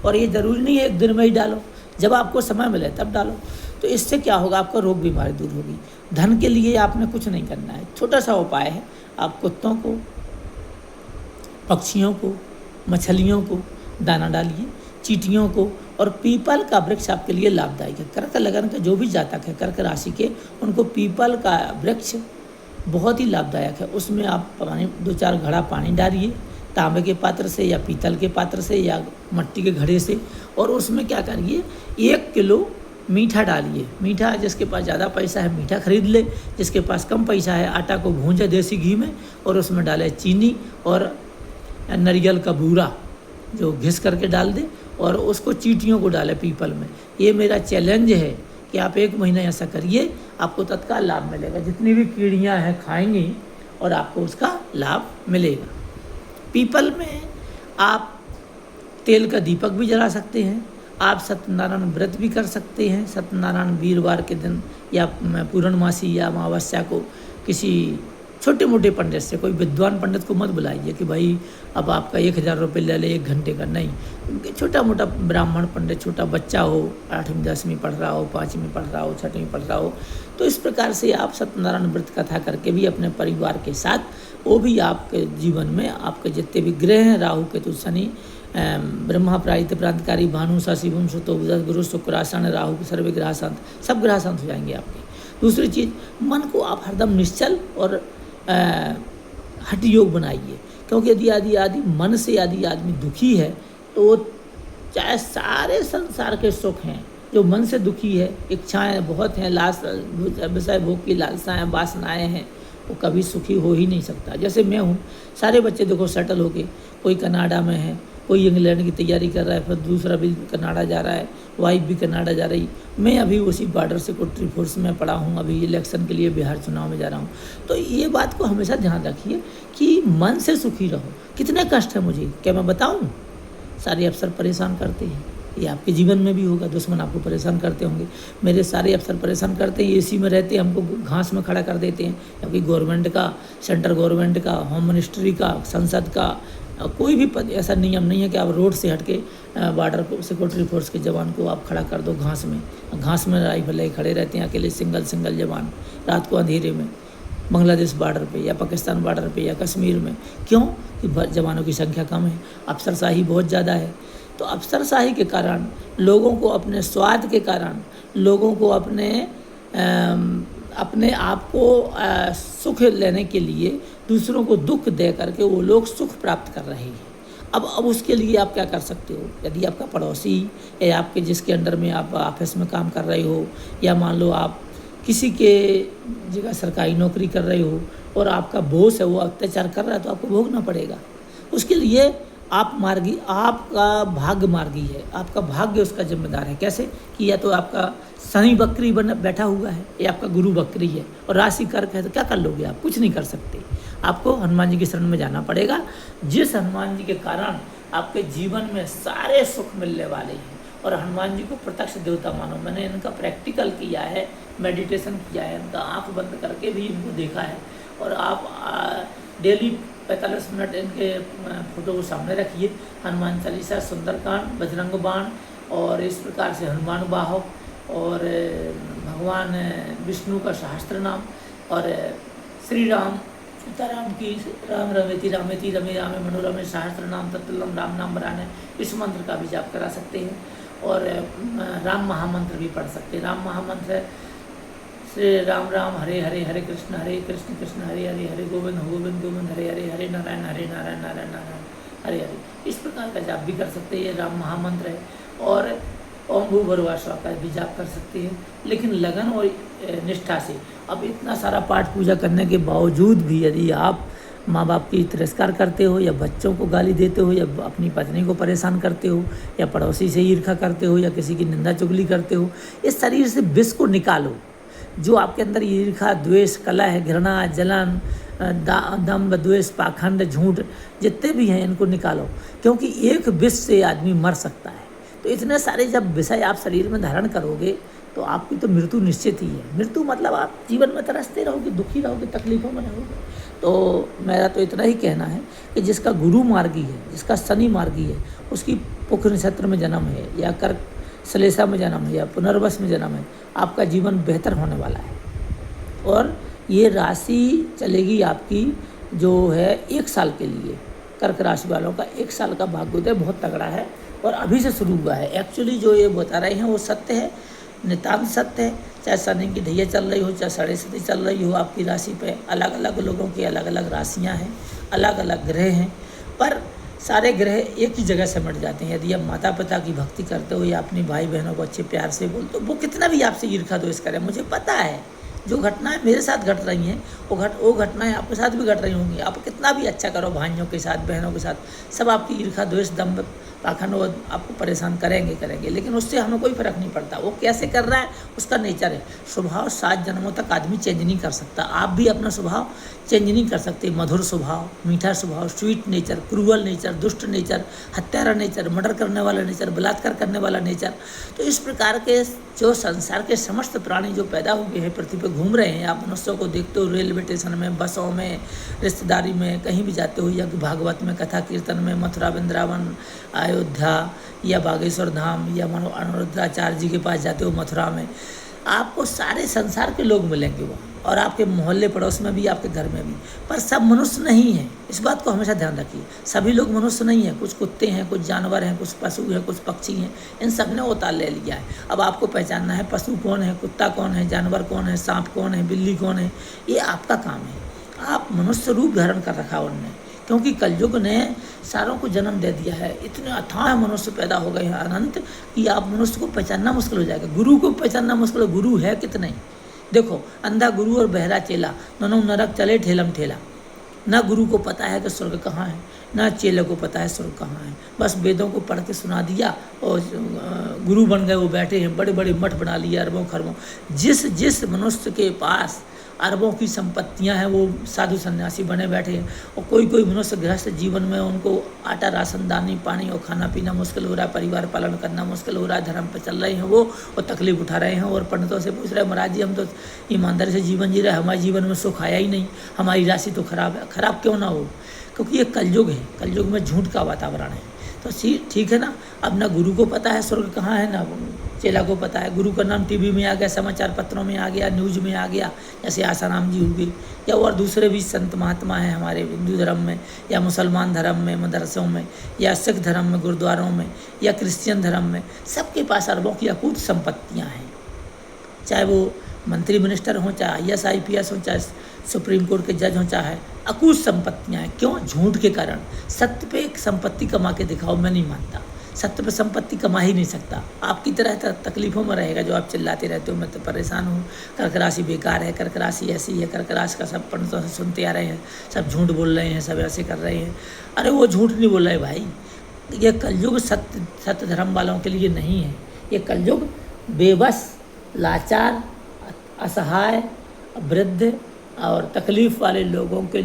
और ये ज़रूरी नहीं है एक दिन में ही डालो, जब आपको समय मिले तब डालो। तो इससे क्या होगा, आपका रोग बीमारी दूर होगी। धन के लिए आपने कुछ नहीं करना है, छोटा सा उपाय है। आप कुत्तों को, पक्षियों को, मछलियों को दाना डालिए, चींटियों को। और पीपल का वृक्ष आपके लिए लाभदायक है। कर्क लगन का जो भी जातक है कर्क राशि के, उनको पीपल का वृक्ष बहुत ही लाभदायक है। उसमें आप पानी 2-4 घड़ा पानी डालिए, तांबे के पात्र से या पीतल के पात्र से या मिट्टी के घड़े से। और उसमें क्या करिए, 1 किलो मीठा डालिए। मीठा, जिसके पास ज़्यादा पैसा है मीठा खरीद ले, जिसके पास कम पैसा है आटा को भूंजे देसी घी में, और उसमें डाले चीनी और नारियल का बूरा जो घिस करके डाल दे, और उसको चींटियों को डाले पीपल में। ये मेरा चैलेंज है कि आप 1 महीना ऐसा करिए, आपको तत्काल लाभ मिलेगा। जितनी भी कीड़ियाँ हैं खाएंगी और आपको उसका लाभ मिलेगा। पीपल में आप तेल का दीपक भी जला सकते हैं। आप सत्यनारायण व्रत भी कर सकते हैं। सत्यनारायण वीरवार के दिन या पूर्णमासी या अमावस्या को किसी छोटे मोटे पंडित से, कोई विद्वान पंडित को मत बुलाइए कि भाई अब आपका 1000 रुपये ले ले 1 घंटे का, नहीं। छोटा मोटा ब्राह्मण पंडित, छोटा बच्चा हो, 8वीं 10वीं पढ़ रहा हो, 5वीं पढ़ रहा हो, 6वीं पढ़ रहा हो, तो इस प्रकार से आप सत्यनारायण व्रत कथा करके भी अपने परिवार के साथ, वो भी आपके जीवन में आपके जितने भी ग्रह हैं, राहु केतु शनि, ब्रह्मा प्रायित प्रांतकारी भानु शशि भूम सुतो बुध गुरु शुक्र आसन राहु सर्वे ग्रह शांत, सब ग्रह शांत हो जाएंगे आपके। दूसरी चीज़, मन को आप हरदम निश्चल और हठ योग बनाइए, क्योंकि यदि मन से यदि आदमी दुखी है, तो चाहे सारे संसार के सुख हैं, जो मन से दुखी है, इच्छाएं बहुत हैं, विषय भोग की लालसाएं, वासनाएं हैं, वो कभी सुखी हो ही नहीं सकता। जैसे मैं हूँ, सारे बच्चे देखो सेटल हो गए, कोई कनाडा में है, कोई इंग्लैंड की तैयारी कर रहा है, फिर दूसरा भी कनाडा जा रहा है, वाइफ भी कनाडा जा रही। मैं अभी उसी बॉर्डर सिक्योरिटी फोर्स में पड़ा हूँ, अभी इलेक्शन के लिए बिहार चुनाव में जा रहा हूँ। तो ये बात को हमेशा ध्यान रखिए कि मन से सुखी रहो। कितने कष्ट है मुझे, क्या मैं बताऊँ? सारे अफसर परेशान करते हैं, ये आपके जीवन में भी होगा। दुश्मन आपको परेशान करते होंगे, मेरे सारे अफसर परेशान करते हैं, एसी में रहते हैं, हमको घास में खड़ा कर देते हैं। क्योंकि गवर्नमेंट का, सेंट्रल गवर्नमेंट का, होम मिनिस्ट्री का, संसद का कोई भी पद ऐसा नियम नहीं है कि आप रोड से हट के बॉर्डर को सिक्योरिटी फोर्स के जवान को आप खड़ा कर दो घास में। घास में राइफल ले खड़े रहते हैं अकेले, सिंगल जवान, रात को अंधेरे में, बांग्लादेश बॉर्डर पे या पाकिस्तान बॉर्डर पे या कश्मीर में। क्यों? कि जवानों की संख्या कम है, अफसरशाही बहुत ज़्यादा है। तो अफसरशाही के कारण, लोगों को अपने स्वाद के कारण, लोगों को अपने आप को सुख लेने के लिए दूसरों को दुख दे करके वो लोग सुख प्राप्त कर रहे हैं। अब उसके लिए आप क्या कर सकते हो? यदि आपका पड़ोसी या आपके जिसके अंडर में आप ऑफिस में काम कर रहे हो, या मान लो आप किसी के जगह सरकारी नौकरी कर रहे हो और आपका बॉस है वो अत्याचार कर रहा है, तो आपको भोगना पड़ेगा। उसके लिए आपका भाग्य मार्गी है, आपका भाग्य उसका जिम्मेदार है। कैसे? कि या तो आपका शनि बकरी बन बैठा हुआ है, या आपका गुरु बकरी है और राशि कर्क है, तो क्या कर लोगे आप? कुछ नहीं कर सकते। आपको हनुमान जी की शरण में जाना पड़ेगा, जिस हनुमान जी के कारण आपके जीवन में सारे सुख मिलने वाले हैं। और हनुमान जी को प्रत्यक्ष देवता मानो। मैंने इनका प्रैक्टिकल किया है, मेडिटेशन किया है, इनका आँख बंद करके भी इनको देखा है। और आप डेली 45 मिनट इनके फोटो को सामने रखिए। हनुमान चालीसा, सुंदरकांड, बजरंग बाण, और इस प्रकार से हनुमान वाहक, और भगवान विष्णु का सहस्त्र नाम, और श्री राम सीताराम की राम रमेति रामेति रमे रामे मनोरमे सहस्त्र नाम तत्तुल्यम राम नाम वरानने, इस मंत्र का भी जाप करा सकते हैं। और राम महामंत्र भी पढ़ सकते हैं। राम महामंत्र श्री राम राम हरे हरे हरे कृष्ण कृष्ण हरे हरे हरे गोविंद गोविंद हरे हरे हरे नारायण नारायण नारायण हरे हरे। इस प्रकार का जाप भी कर सकते हैं, ये राम महामंत्र है। और ओम भूर्भुवः स्वः का भी जाप कर सकते हैं, लेकिन लगन और निष्ठा से। अब इतना सारा पाठ पूजा करने के बावजूद भी यदि आप माँ बाप की तिरस्कार करते हो, या बच्चों को गाली देते हो, या अपनी पत्नी को परेशान करते हो, या पड़ोसी से ईर्ष्या करते हो, या किसी की निंदा चुगली करते हो, इस शरीर से विष को निकालो। जो आपके अंदर ईर्ष्या, द्वेष, कलह, घृणा, जलन, दंभ, द्वेष, पाखंड, झूठ जितने भी हैं इनको निकालो, क्योंकि एक विष से आदमी मर सकता है। तो इतने सारे जब विषय आप शरीर में धारण करोगे तो आपकी तो मृत्यु निश्चित ही है। मृत्यु मतलब आप जीवन में तरसते रहोगे, दुखी रहोगे, तकलीफों में रहोगे। तो मेरा तो इतना ही कहना है कि जिसका गुरु मार्गी है, जिसका शनि मार्गी है, उसकी पुख नक्षत्र में जन्म है, या कर्क श्लेषा में जन्म है, या पुनर्वस में जन्म है, आपका जीवन बेहतर होने वाला है। और ये राशि चलेगी आपकी जो है 1 साल के लिए। कर्क राशि वालों का 1 साल का भाग्योदय बहुत तगड़ा है और अभी से शुरू हुआ है। एक्चुअली जो ये बता रहे हैं वो सत्य है, नितांत सत्य है। चाहे शनि की ढैया चल रही हो, चाहे साढ़े सती चल रही हो, आपकी राशि पे अलग अलग लोगों की अलग अलग राशियां हैं, अलग अलग ग्रह हैं, पर सारे ग्रह एक ही जगह सिमट जाते हैं। यदि आप माता पिता की भक्ति करते हो या अपनी भाई बहनों को अच्छे प्यार से बोलते हो, वो कितना भी आपसे ईर्ष्या द्वेष करें, मुझे पता है जो घटनाएं मेरे साथ घट रही हैं वो घटनाएं आपके साथ भी घट रही होंगी। आप कितना भी अच्छा करो भाइयों के साथ, बहनों के साथ, सब आपकी ईर्ष्या द्वेष दंभ पाखंड वो आपको परेशान करेंगे, लेकिन उससे हमें कोई फर्क नहीं पड़ता। वो कैसे कर रहा है उसका नेचर है। स्वभाव 7 जन्मों तक आदमी चेंज नहीं कर सकता। आप भी अपना स्वभाव चेंज नहीं कर सकते। मधुर स्वभाव, मीठा स्वभाव, स्वीट नेचर, क्रूअल नेचर, दुष्ट नेचर, हत्यारा नेचर, मर्डर करने वाला नेचर, बलात्कार करने वाला नेचर। तो इस प्रकार के जो संसार के समस्त प्राणी जो पैदा हुए हैं, पृथ्वी पर घूम रहे हैं, आप मनुष्यों को देखते हो रेलवे स्टेशन में, बसों में, रिश्तेदारी में, कहीं भी जाते हो, या भागवत में, कथा कीर्तन में, मथुरा, वृंदावन, अयोध्या या बागेश्वर धाम, या मानो अनिरुद्धाचार्य जी के पास जाते हो मथुरा में, आपको सारे संसार के लोग मिलेंगे वहाँ, और आपके मोहल्ले पड़ोस में भी, आपके घर में भी। पर सब मनुष्य नहीं हैं, इस बात को हमेशा ध्यान रखिए। सभी लोग मनुष्य नहीं हैं, कुछ कुत्ते हैं, कुछ जानवर हैं, कुछ पशु हैं, कुछ पक्षी हैं। इन सब ने अवतार ले लिया है। अब आपको पहचानना है पशु कौन है, कुत्ता कौन है, जानवर कौन है, सांप कौन है, बिल्ली कौन है, ये आपका काम है। आप मनुष्य रूप धारण कर रखा उनने, क्योंकि कलयुग ने सारों को जन्म दे दिया है। इतने अथाह मनुष्य पैदा हो गए हैं अनंत कि आप मनुष्य को पहचानना मुश्किल हो जाएगा। गुरु को पहचानना मुश्किल है, गुरु है कितने। देखो, अंधा गुरु और बहरा चेला, दोनों नरक चले ठेलम ठेला। ना गुरु को पता है कि स्वर्ग कहाँ है, ना चेले को पता है स्वर्ग कहाँ है। बस वेदों को पढ़ के सुना दिया और गुरु बन गए, वो बैठे हैं, बड़े बड़े मठ बना लिए अरबों खरबों। जिस मनुष्य के पास अरबों की संपत्तियां हैं वो साधु सन्यासी बने बैठे हैं, और कोई मनुष्य गृहस्थ जीवन में उनको आटा, राशन, दानी, पानी और खाना पीना मुश्किल हो रहा है, परिवार पालन करना मुश्किल हो रहा है, धर्म पे चल रहे हैं वो, और तकलीफ उठा रहे हैं, और पंडितों से पूछ रहे हैं, महाराज जी हम तो ईमानदारी से जीवन जी रहे, हमारे जीवन में सुख आया ही नहीं, हमारी राशि तो खराब है। खराब क्यों ना हो, क्योंकि ये कलयुग है, कलयुग में झूठ का वातावरण है। तो ठीक है ना। अब ना गुरु को पता है स्वर्ग कहाँ है, ना चेला को पता है। गुरु का नाम टीवी में आ गया, समाचार पत्रों में आ गया, न्यूज़ में आ गया, जैसे आसाराम जी हुए, या और दूसरे भी संत महात्मा हैं हमारे हिंदू धर्म में, या मुसलमान धर्म में मदरसों में, या सिख धर्म में गुरुद्वारों में, या क्रिश्चियन धर्म में। सबके पास अरबों की अकूत संपत्तियाँ हैं, चाहे वो मंत्री मिनिस्टर हों, चाहे IAS IPS हों, चाहे सुप्रीम कोर्ट के जज हों, चाहे अकूत संपत्तियाँ हैं। क्यों? झूठ के कारण। सत्य पे एक संपत्ति कमा के दिखाओ, मैं नहीं मानता। सत्य पे संपत्ति कमा ही नहीं सकता। आपकी तरह तकलीफ़ों में रहेगा जो आप चिल्लाते रहते हो, मैं तो परेशान हूँ, कर्क राशि बेकार है, कर्क राशि ऐसी है, कर्क राशि का सब पंडितों से सुनते आ रहे हैं, सब झूठ बोल रहे हैं, सब ऐसे कर रहे हैं। अरे वो झूठ नहीं बोल रहे भाई, ये कलयुग सत्य धर्म वालों के लिए नहीं है। ये कलयुग बेबस, लाचार, असहाय, वृद्ध और तकलीफ़ वाले लोगों के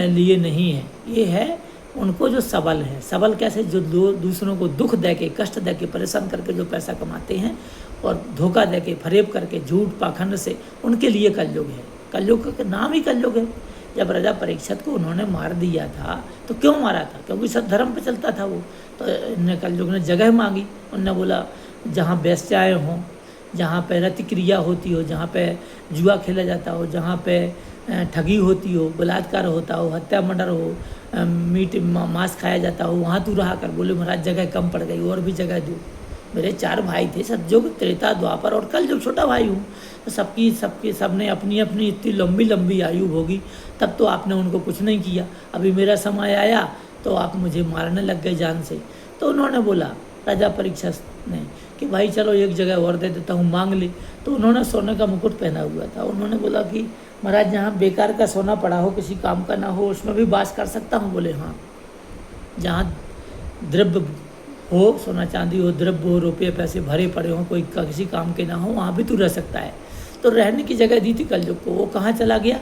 लिए नहीं है। ये है उनको जो सबल है। सबल कैसे? जो दूसरों को दुख दे के, कष्ट दे के, परेशान करके जो पैसा कमाते हैं और धोखा दे के, फरेब करके, झूठ पाखंड से, उनके लिए कलयुग है। कलयुग का नाम ही कलयुग है। जब राजा परीक्षित को उन्होंने मार दिया था तो क्यों मारा था? क्योंकि सब धर्म पे चलता था वो। तो इन्हें कलयुग ने जगह मांगी। उन्होंने बोला जहाँ वेश्याएँ हों, जहाँ पे रति क्रिया होती हो, जहाँ पे जुआ खेला जाता हो, जहाँ पे ठगी होती हो, बलात्कार होता हो, हत्या मर्डर हो, मीट मांस खाया जाता हो, वहाँ तू रहा कर। बोले महाराज जगह कम पड़ गई, और भी जगह दो। मेरे 4 भाई थे, सतयुग, त्रेता, द्वापर और कल जो छोटा भाई हूँ। तो सबने अपनी अपनी इतनी लंबी आयु होगी, तब तो आपने उनको कुछ नहीं किया। अभी मेरा समय आया तो आप मुझे मारने लग गए जान से। तो उन्होंने बोला, राजा परीक्षित ने, कि भाई चलो एक जगह और दे देता हूँ, मांग ले। तो उन्होंने सोने का मुकुट पहना हुआ था। उन्होंने बोला कि महाराज जहाँ बेकार का सोना पड़ा हो, किसी काम का ना हो, उसमें भी वास कर सकता हूँ? बोले हाँ। जहाँ द्रव्य हो, सोना चांदी हो, द्रव्य हो, रुपये पैसे भरे पड़े हों, कोई किसी काम के ना हो, वहाँ भी तू रह सकता है। तो रहने की जगह दी थी कलयुग को। वो कहाँ चला गया?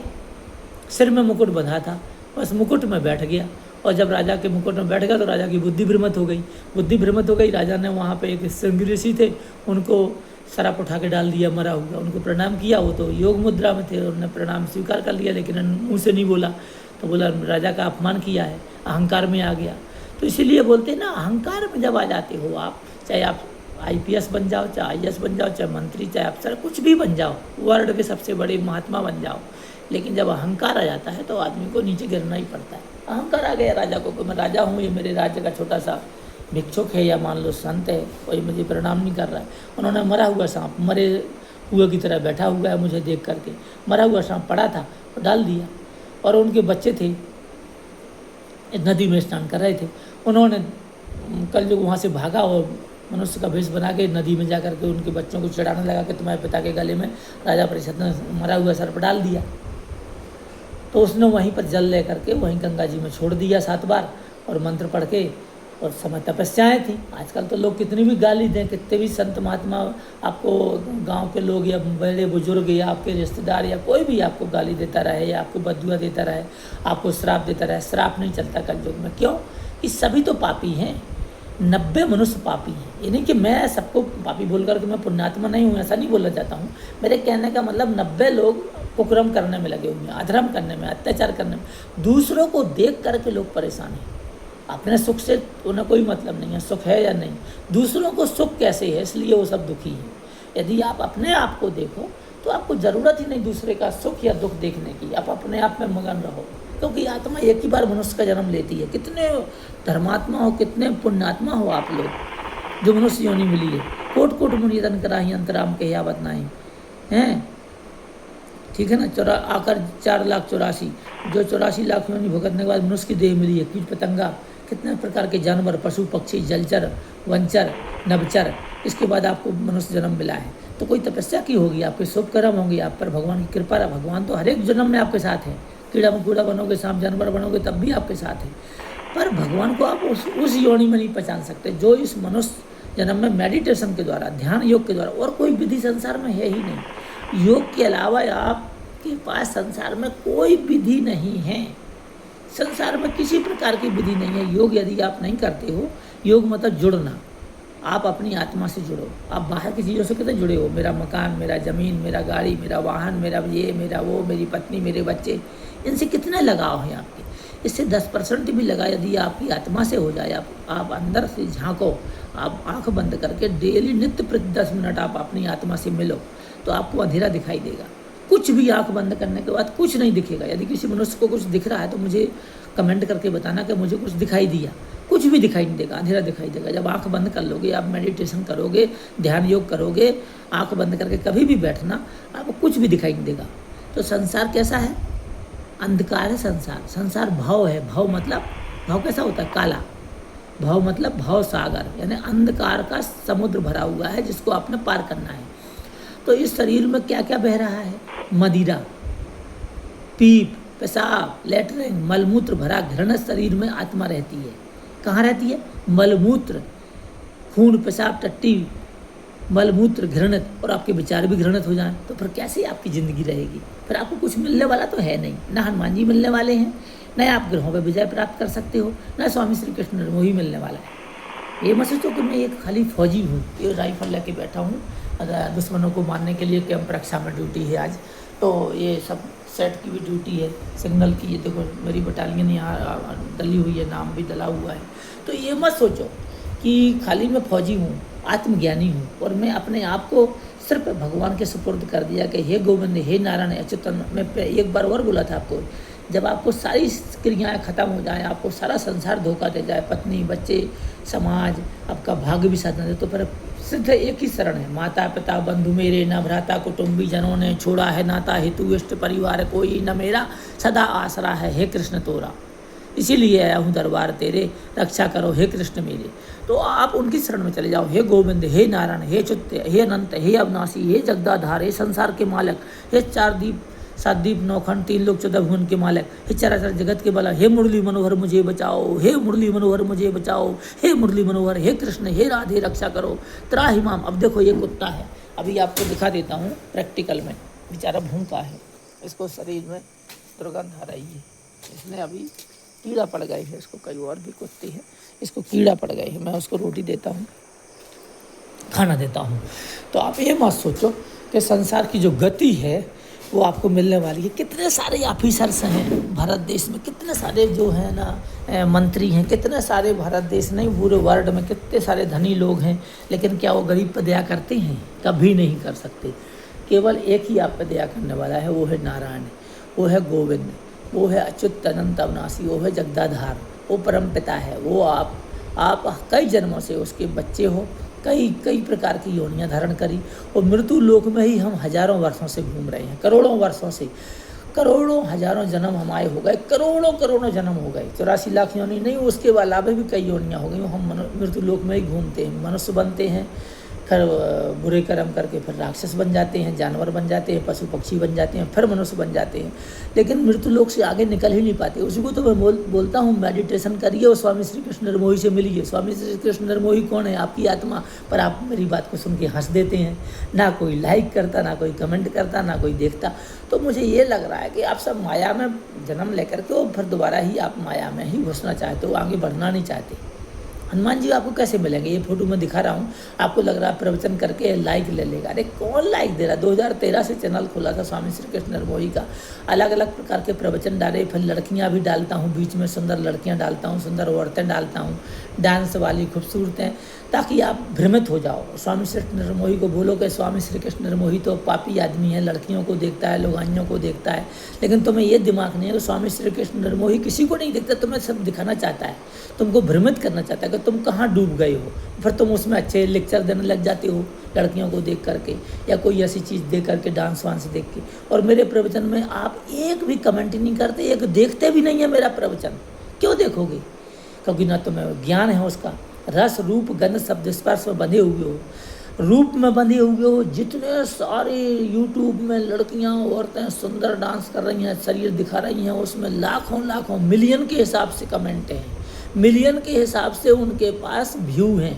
सिर में मुकुट बंधा था, बस मुकुट में बैठ गया। और जब राजा के मुकुट में बैठ गया तो राजा की बुद्धि भ्रमित हो गई। बुद्धि भ्रमित हो गई, राजा ने वहाँ पे एक श्रृंगी ऋषि थे, उनको सराप उठा के डाल दिया मरा हुआ। उनको प्रणाम किया, वो तो योग मुद्रा में थे, उन्होंने प्रणाम स्वीकार कर लिया, लेकिन मुँह से नहीं बोला। तो बोला राजा का अपमान किया है, अहंकार में आ गया। तो इसीलिए बोलते हैं ना, अहंकार में जब आ जाते हो आप, चाहे आप IPS बन जाओ, चाहे IAS बन जाओ, चाहे मंत्री, चाहे अफसर, कुछ भी बन जाओ, वर्ल्ड के सबसे बड़े महात्मा बन जाओ, लेकिन जब अहंकार आ जाता है तो आदमी को नीचे गिरना ही पड़ता है। अहंकार आ गया राजा को कि मैं राजा हूँ, ये मेरे राज्य का छोटा सा भिक्षुक है या मान लो संत है, कोई मुझे प्रणाम नहीं कर रहा है। उन्होंने मरा हुआ सांप मरे हुए की तरह बैठा हुआ है मुझे देख करके, मरा हुआ सांप पड़ा था तो डाल दिया। और उनके बच्चे थे, नदी में स्नान कर रहे थे, उन्होंने कल जो वहाँ से भागा और मनुष्य का भेष बना के नदी में जा कर के उनके बच्चों को चढ़ाने लगा कि तुम्हारे पिता के गले में राजा परिषद ने मरा हुआ सर्प डाल दिया। तो उसने वहीं पर जल ले करके वहीं गंगा जी में छोड़ दिया 7 बार और मंत्र पढ़ के, और समय तपस्याएँ थी। आजकल तो लोग कितनी भी गाली दें, कितने भी संत महात्मा आपको, गांव के लोग या बड़े बुजुर्ग या आपके रिश्तेदार या कोई भी आपको गाली देता रहे या आपको बददुआ देता रहे, आपको श्राप देता रहे, श्राप नहीं चलता कलयुग में। क्यों? कि सभी तो पापी हैं, 90 मनुष्य पापी हैं। ये नहीं कि मैं सबको पापी बोल कर के मैं पुण्यात्मा नहीं हूँ, ऐसा नहीं बोलना चाहता हूँ। मेरे कहने का मतलब 90 लोग कुकर्म करने में लगे हुए हैं, अधर्म करने में, अत्याचार करने में। दूसरों को देख करके लोग परेशान हैं। अपने सुख से उन्हें कोई मतलब नहीं है, सुख है या नहीं, दूसरों को सुख कैसे है, इसलिए वो सब दुखी हैं। यदि आप अपने आप को देखो तो आपको ज़रूरत ही नहीं दूसरे का सुख या दुख देखने की, आप अपने आप में मगन रहो। क्योंकि आत्मा एक ही बार मनुष्य का जन्म लेती है। कितने धर्मात्मा हो, कितने पुण्यात्मा हो आप लोग जो मनुष्य योनि मिली है। कोट कोट मुनियतन कराही अंतराम के यावत नहीं हैं, ठीक है ना। आकर 4,84,000 जो 84 लाख योनि भुगतने के बाद मनुष्य की देह मिली है। कीट पतंगा, कितने प्रकार के जानवर, पशु पक्षी, जलचर, वंचर, नभचर, इसके बाद आपको मनुष्य जन्म मिला है। तो कोई तपस्या की होगी, आपके शुभ कर्म होंगे, आप पर भगवान की कृपा है। भगवान तो हर एक जन्म में आपके साथ है। कीड़ा मकोड़ा बनोगे, सांप जानवर बनोगे, तब भी आपके साथ है। पर भगवान को आप उस योनि में नहीं पहचान सकते जो इस मनुष्य जन्म में मेडिटेशन के द्वारा, ध्यान योग के द्वारा, और कोई विधि संसार में है ही नहीं। योग के अलावा आपके पास संसार में कोई विधि नहीं है। संसार में किसी प्रकार की विधि नहीं है। योग यदि आप नहीं करते हो, योग मतलब जुड़ना, आप अपनी आत्मा से जुड़ो। आप बाहर की चीज़ों से कितने जुड़े हो, मेरा मकान, मेरा ज़मीन, मेरा गाड़ी, मेरा वाहन, मेरा ये, मेरा वो, मेरी पत्नी, मेरे बच्चे, इनसे कितने लगाव हैं आपके। इससे 10% भी लगा यदि आपकी आत्मा से हो जाए, आप अंदर से झांको, आप आंख बंद करके डेली नित्य प्रति 10 मिनट आप अपनी आत्मा से मिलो, तो आपको अंधेरा दिखाई देगा। कुछ भी आंख बंद करने के बाद कुछ नहीं दिखेगा। यदि किसी मनुष्य को कुछ दिख रहा है तो मुझे कमेंट करके बताना कि मुझे कुछ दिखाई दिया। कुछ भी दिखाई नहीं देगा, अंधेरा दिखाई देगा। जब आंख बंद कर लोगे, आप मेडिटेशन करोगे, ध्यान योग करोगे, आंख बंद करके कभी भी बैठना, आपको कुछ भी दिखाई नहीं देगा। तो संसार कैसा है? अंधकार है संसार। संसार भव है। भव मतलब, भव कैसा होता है? काला। भव मतलब भव सागर, यानी अंधकार का समुद्र भरा हुआ है जिसको आपने पार करना है। तो इस शरीर में क्या क्या बह रहा है? मदिरा, पीप, पेशाब, लेटरिन, मलमूत्र भरा घृणित शरीर में आत्मा रहती है। कहाँ रहती है? मलमूत्र, खून, पेशाब, टट्टी, मलमूत्र घृणित, और आपके विचार भी घृणित हो जाएं तो फिर कैसे आपकी ज़िंदगी रहेगी? फिर आपको कुछ मिलने वाला तो है नहीं। ना हनुमान जी मिलने वाले हैं, न आप ग्रहों पर विजय प्राप्त कर सकते हो, न स्वामी श्री कृष्ण निर्मोही मिलने वाला है। ये मत सोचो कि मैं एक खाली फौजी हूँ, ये राइफल लेके बैठा हूँ, दुश्मनों को मारने के लिए कैंप रक्षा में ड्यूटी है आज, तो ये सब सेट की भी ड्यूटी है, सिग्नल की। ये देखो मेरी बटालियन यहाँ डली हुई है, नाम भी डला हुआ है। तो ये मत सोचो कि खाली मैं फौजी हूँ, आत्मज्ञानी हूँ और मैं अपने आप को सिर्फ भगवान के सुपुर्द कर दिया कि हे गोविंद, हे नारायण, अच्युतन। मैं एक बार और बोला था आपको, जब आपको सारी क्रियाएं खत्म हो जाए, आपको सारा संसार धोखा दे जाए, पत्नी, बच्चे, समाज, आपका भाग्य भी साथ न दे, तो फिर सिद्ध एक ही शरण है। माता पिता बंधु मेरे, न भ्राता कुटुंबी जनों ने छोड़ा है नाता, हेतु इष्ट परिवार कोई न मेरा, सदा आसरा है हे कृष्ण तोरा। इसीलिए आया हूँ दरबार तेरे, रक्षा करो हे कृष्ण मेरे। तो आप उनकी शरण में चले जाओ। हे गोविंद, हे नारायण, हे अच्युत, हे अनंत, हे अविनाशी, हे जगदाधार, हे संसार के मालक, हे चार दीप सात दीप नौ खंड तीन लोक 14 भुवन के मालिक, हे चराचर जगत के बालक, हे मुरली मनोहर मुझे बचाओ, हे मुरली मनोहर मुझे बचाओ, हे मुरली मनोहर, हे कृष्ण हे राधे रक्षा करो त्राहि माम। अब देखो ये कुत्ता है, अभी आपको दिखा देता हूँ प्रैक्टिकल में, बेचारा भूखा है, इसको शरीर में दुर्गंध आ रही है, इसने अभी कीड़ा पड़ गए है, इसको कई और भी कुत्ते हैं, इसको कीड़ा पड़ गए है, मैं उसको रोटी देता हूँ, खाना देता हूँ। तो आप ये मत सोचो कि संसार की जो गति है वो आपको मिलने वाली है। कितने सारे ऑफिसर्स हैं भारत देश में, कितने सारे जो हैं ना मंत्री हैं, कितने सारे भारत देश नहीं पूरे वर्ल्ड में कितने सारे धनी लोग हैं, लेकिन क्या वो गरीब पर दया करते हैं? कभी नहीं कर सकते। केवल एक ही आप पर दया करने वाला है, वो है नारायण, वो है गोविंद, वो है अच्युत अनंत अविनाशी, वो है जगदाधार, वो परम पिता है। वो आप कई जन्मों से उसके बच्चे हो, कई प्रकार की योनियां धारण करी, और मृत्यु लोक में ही हम हजारों वर्षों से घूम रहे हैं, करोड़ों वर्षों से, करोड़ों हजारों जन्म हमारे हो गए, करोड़ों जन्म हो गए, 84 लाख योनि नहीं, उसके अलावा भी कई योनियाँ हो गई। हम मृत्यु लोक में ही घूमते हैं, मनुष्य बनते हैं, फिर बुरे कर्म करके फिर राक्षस बन जाते हैं, जानवर बन जाते हैं, पशु पक्षी बन जाते हैं, फिर मनुष्य बन जाते हैं, लेकिन मृत्यु लोक से आगे निकल ही नहीं पाते। उसी को तो मैं बोलता हूँ मेडिटेशन करिए और स्वामी श्री कृष्ण निर्मोही से मिलिए। स्वामी श्री कृष्ण निर्मोही कौन है? आपकी आत्मा। पर आप मेरी बात को सुन के हंस देते हैं, ना कोई लाइक करता, ना कोई कमेंट करता, ना कोई देखता। तो मुझे ये लग रहा है कि आप सब माया में जन्म लेकर के और फिर दोबारा ही आप माया में ही घुसना चाहते हो, आगे बढ़ना नहीं चाहते। हनुमान जी आपको कैसे मिलेंगे? ये फोटो मैं दिखा रहा हूँ, आपको लग रहा है प्रवचन करके लाइक ले लेगा। अरे कौन लाइक दे रहा? 2013 से चैनल खोला था स्वामी श्री कृष्ण निर्मोही का, अलग अलग प्रकार के प्रवचन डाले, फिर लड़कियाँ भी डालता हूँ, बीच में सुंदर लड़कियाँ डालता हूँ, सुंदर औरतें डालता हूँ, डांस वाली खूबसूरतें, ताकि आप भ्रमित हो जाओ। स्वामी श्री कृष्ण निर्मोही को बोलो कि स्वामी श्री कृष्ण निर्मोही तो पापी आदमी है, लड़कियों को देखता है, लोगाइयों को देखता है, लेकिन तुम्हें ये दिमाग नहीं है कि स्वामी श्री कृष्ण निर्मोही किसी को नहीं देखता, तुम्हें सब दिखाना चाहता है, तुमको भ्रमित करना चाहता है कि तुम कहाँ डूब गए हो। फिर तुम उसमें अच्छे लेक्चर देने लग जाते हो लड़कियों को देख करके, या कोई ऐसी चीज़ देख करके, डांस वांस देख के। और मेरे प्रवचन में आप एक भी कमेंट नहीं करते, एक देखते भी नहीं है मेरा प्रवचन। क्यों देखोगे? क्योंकि ना तुम्हें ज्ञान है उसका। रस रूप गंध शब्द स्पर्श में बंधे हुए हो, रूप में बंधे हुए हो। जितने सारे यूट्यूब में लड़कियां औरतें सुंदर डांस कर रही हैं, शरीर दिखा रही हैं, उसमें लाखों मिलियन के हिसाब से कमेंट हैं, मिलियन के हिसाब से उनके पास व्यू हैं।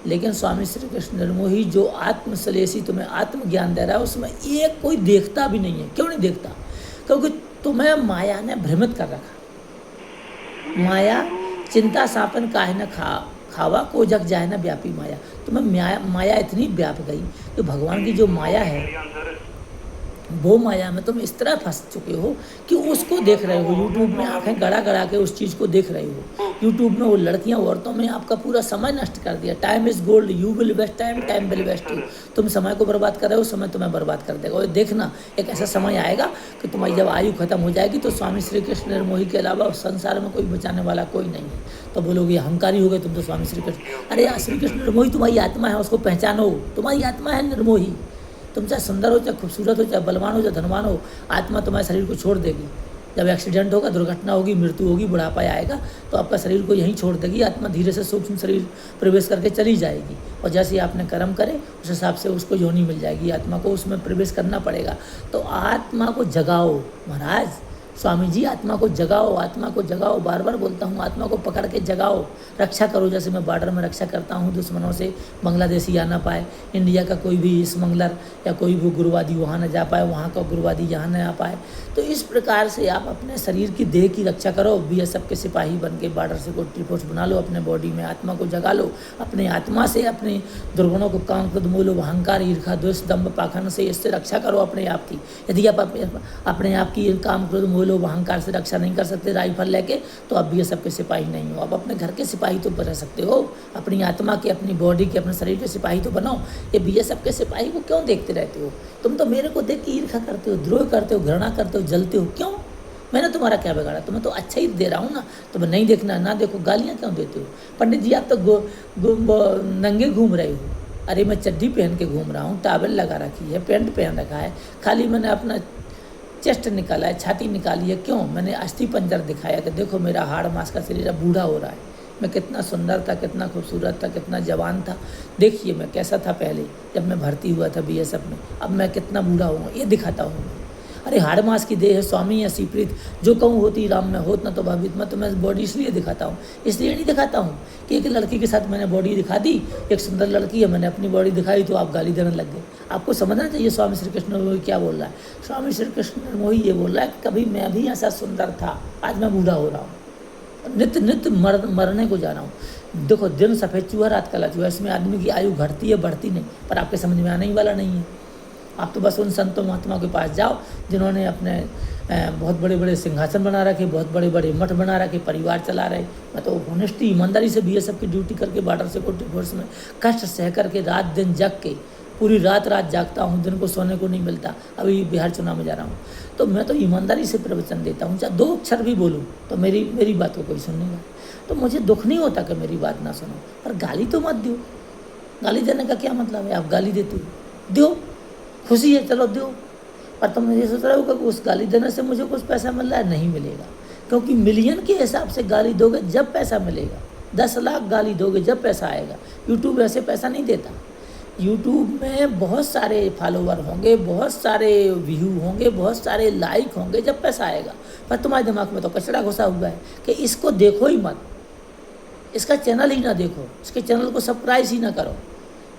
लेकिन स्वामी श्री कृष्ण निर्मोही जो आत्मश्लेषी तुम्हें आत्मज्ञान दे रहा है, उसमें एक कोई देखता भी नहीं है। क्यों नहीं देखता? क्योंकि तुम्हें माया ने भ्रमित कर रखा। माया चिंता सापन काहे न खावा को जग जाए न व्यापी माया। तुम्हें माया इतनी व्याप गई कि भगवान की जो माया है वो माया में तुम इस तरह फंस चुके हो कि उसको देख रहे हो, यूट्यूब में आंखें गड़ा के उस चीज़ को देख रहे हो। यूट्यूब में वो लड़कियां औरतों में आपका पूरा समय नष्ट कर दिया। Time is gold, you will waste time, time will waste you. तुम समय को बर्बाद कर रहे हो, समय तुम्हें बर्बाद कर देगा। और देखना एक ऐसा समय आएगा कि तुम्हारी जब आयु खत्म हो जाएगी तो स्वामी श्री कृष्ण निर्मोही के अलावा संसार में कोई बचाने वाला कोई नहीं है। तो बोलोगे अहंकारी हो गए तुम तो स्वामी श्री कृष्ण। अरे यार, श्री कृष्ण निर्मोही तुम्हारी आत्मा है, उसको पहचानो। तुम्हारी आत्मा है निर्मोही। तुम चाहे सुंदर हो, चाहे खूबसूरत हो, चाहे बलवान हो, चाहे धनवान हो, आत्मा तुम्हारे शरीर को छोड़ देगी। जब एक्सीडेंट होगा, दुर्घटना होगी, मृत्यु होगी, बुढ़ापा आएगा, तो आपका शरीर को यहीं छोड़ देगी। आत्मा धीरे से सूक्ष्म शरीर प्रवेश करके चली जाएगी, और जैसे ही आपने कर्म करे उस हिसाब से उसको योनि मिल जाएगी। आत्मा को उसमें प्रवेश करना पड़ेगा। तो आत्मा को जगाओ महाराज, स्वामी जी आत्मा को जगाओ, आत्मा को जगाओ। बार बार बोलता हूँ, आत्मा को पकड़ के जगाओ, रक्षा करो। जैसे मैं बॉर्डर में रक्षा करता हूँ दुश्मनों से, बांग्लादेशी आ ना पाए, इंडिया का कोई भी स्मगलर या कोई भी गुरुवादी वहाँ न जा पाए, वहाँ का गुरुवादी यहाँ न आ पाए। तो इस प्रकार से आप अपने शरीर की देह की रक्षा करो। BSF के सिपाही बन के बॉर्डर से सिक्योरिटी फोर्स बना लो अपने बॉडी में। आत्मा को जगा लो, अपने आत्मा से अपने दुर्गुणों को काम क्रोध मोह लोभ अहंकार ईर्ष्या द्वेष दंभ पाखंड से, इससे रक्षा करो अपने आप की। यदि आप अपने आप की काम क्रोध मोह लोभ अहंकार से रक्षा नहीं कर सकते राइफल लेके, तो आप BSF के सिपाही नहीं हो। आप अपने घर के सिपाही तो बन सकते हो, अपनी आत्मा के, अपनी बॉडी के, अपने शरीर के सिपाही तो बनाओ। ये BSF के सिपाही को क्यों देखते रहते हो? तुम तो मेरे को देख के ईर्ष्या करते हो, द्रोह करते हो, घृणा करते हो, जलते हो। क्यों? मैंने तुम्हारा क्या बिगाड़ा? तुम्हें तो अच्छा ही दे रहा हूँ ना, तुम्हें नहीं देखना ना देखो, गालियाँ क्यों देते हो? पंडित जी आप तो नंगे घूम रहे हो। अरे मैं चड्डी पहन के घूम रहा हूँ, टावल लगा रखी है, पैंट पहन रखा है, खाली मैंने अपना चेस्ट निकाला है, छाती निकाली है। क्यों? मैंने अस्थि पंजर दिखाया कि देखो मेरा हाड़ मांस का शरीर बूढ़ा हो रहा है। मैं कितना सुंदर था, कितना खूबसूरत था, कितना जवान था। देखिए मैं कैसा था पहले जब मैं भर्ती हुआ था BSF में, अब मैं कितना बूढ़ा हुआ, ये दिखाता हूँ। अरे हाड़ मास की देह है, स्वामी है सीप्रीत, जो कहूँ होती राम में होत न तो भावित। मैं तुम्हें बॉडी इसलिए दिखाता हूँ, इसलिए नहीं दिखाता हूँ कि एक लड़की के साथ मैंने बॉडी दिखा दी, एक सुंदर लड़की है, मैंने अपनी बॉडी दिखाई तो आप गाली देने लग गए। आपको समझना चाहिए स्वामी श्री कृष्ण मोही क्या बोल रहा है। स्वामी श्री कृष्ण मोही ये बोल रहा है कि कभी मैं भी ऐसा सुंदर था, आज मैं बूढ़ा हो रहा हूँ, नित्य नित्य मरने को जा रहा हूँ। देखो दिन सफ़ेद चूहा रात काला चूहा, इसमें आदमी की आयु घटती है बढ़ती नहीं, पर आपके समझ में आने ही वाला नहीं है। आप तो बस उन संतों महात्माओं के पास जाओ जिन्होंने अपने बहुत बड़े बड़े सिंहासन बना रखे, बहुत बड़े बड़े मठ बना रखे, परिवार चला रहे। मैं तो ऑनेस्टी ईमानदारी से BSF की ड्यूटी करके बॉर्डर सिक्योरिटी फोर्स में कष्ट सह करके रात दिन जग के पूरी रात जागता हूँ, दिन को सोने को नहीं मिलता। अभी बिहार चुनाव में जा रहा हूँ, तो मैं तो ईमानदारी से प्रवचन देता हूँ। चाहे 2 अक्षर भी बोलूँ तो मेरी बात को कोई सुनेगा, तो मुझे दुख नहीं होता कि मेरी बात ना सुनो। पर गाली तो मत दो। गाली देने का क्या मतलब है? आप गाली देते हो, दो, खुशी है चलो दो, पर तुम ये सोच रहे हो कि उस गाली देने से मुझे कुछ पैसा मिल रहा है? नहीं मिलेगा, क्योंकि मिलियन के हिसाब से गाली दोगे जब पैसा मिलेगा। 10 लाख गाली दोगे जब पैसा आएगा। यूट्यूब ऐसे पैसा नहीं देता। यूट्यूब में बहुत सारे फॉलोवर होंगे, बहुत सारे व्यू होंगे, बहुत सारे लाइक होंगे जब पैसा आएगा। पर तुम्हारे दिमाग में तो कचरा घुसा हुआ है कि इसको देखो ही मत, इसका चैनल ही ना देखो, इसके चैनल को सब्सक्राइब ही ना करो।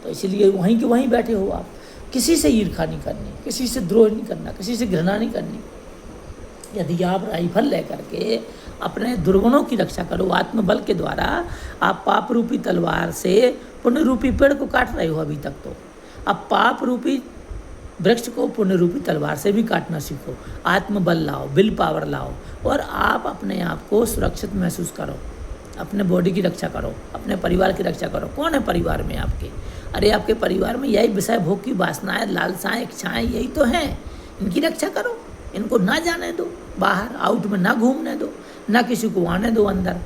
तो इसलिए वहीं के वहीं बैठे हो आप। किसी से ईर्खा नहीं करनी, किसी से द्रोह नहीं करना, किसी से घृणा नहीं करनी। यदि आप राइफल लेकर के अपने दुर्गुणों की रक्षा करो आत्मबल के द्वारा, आप पाप रूपी तलवार से पुण्य रूपी पेड़ को काट रहे हो अभी तक। तो अब पाप रूपी वृक्ष को पुण्य रूपी तलवार से भी काटना सीखो। आत्मबल लाओ, विल पावर लाओ, और आप अपने आप को सुरक्षित महसूस करो। अपने बॉडी की रक्षा करो, अपने परिवार की रक्षा करो। कौन है परिवार में आपके? अरे आपके परिवार में यही विषय भोग की वासनाएं, लालसाएं, इच्छाएं यही तो हैं। इनकी रक्षा करो, इनको ना जाने दो बाहर, आउट में ना घूमने दो, ना किसी को आने दो अंदर।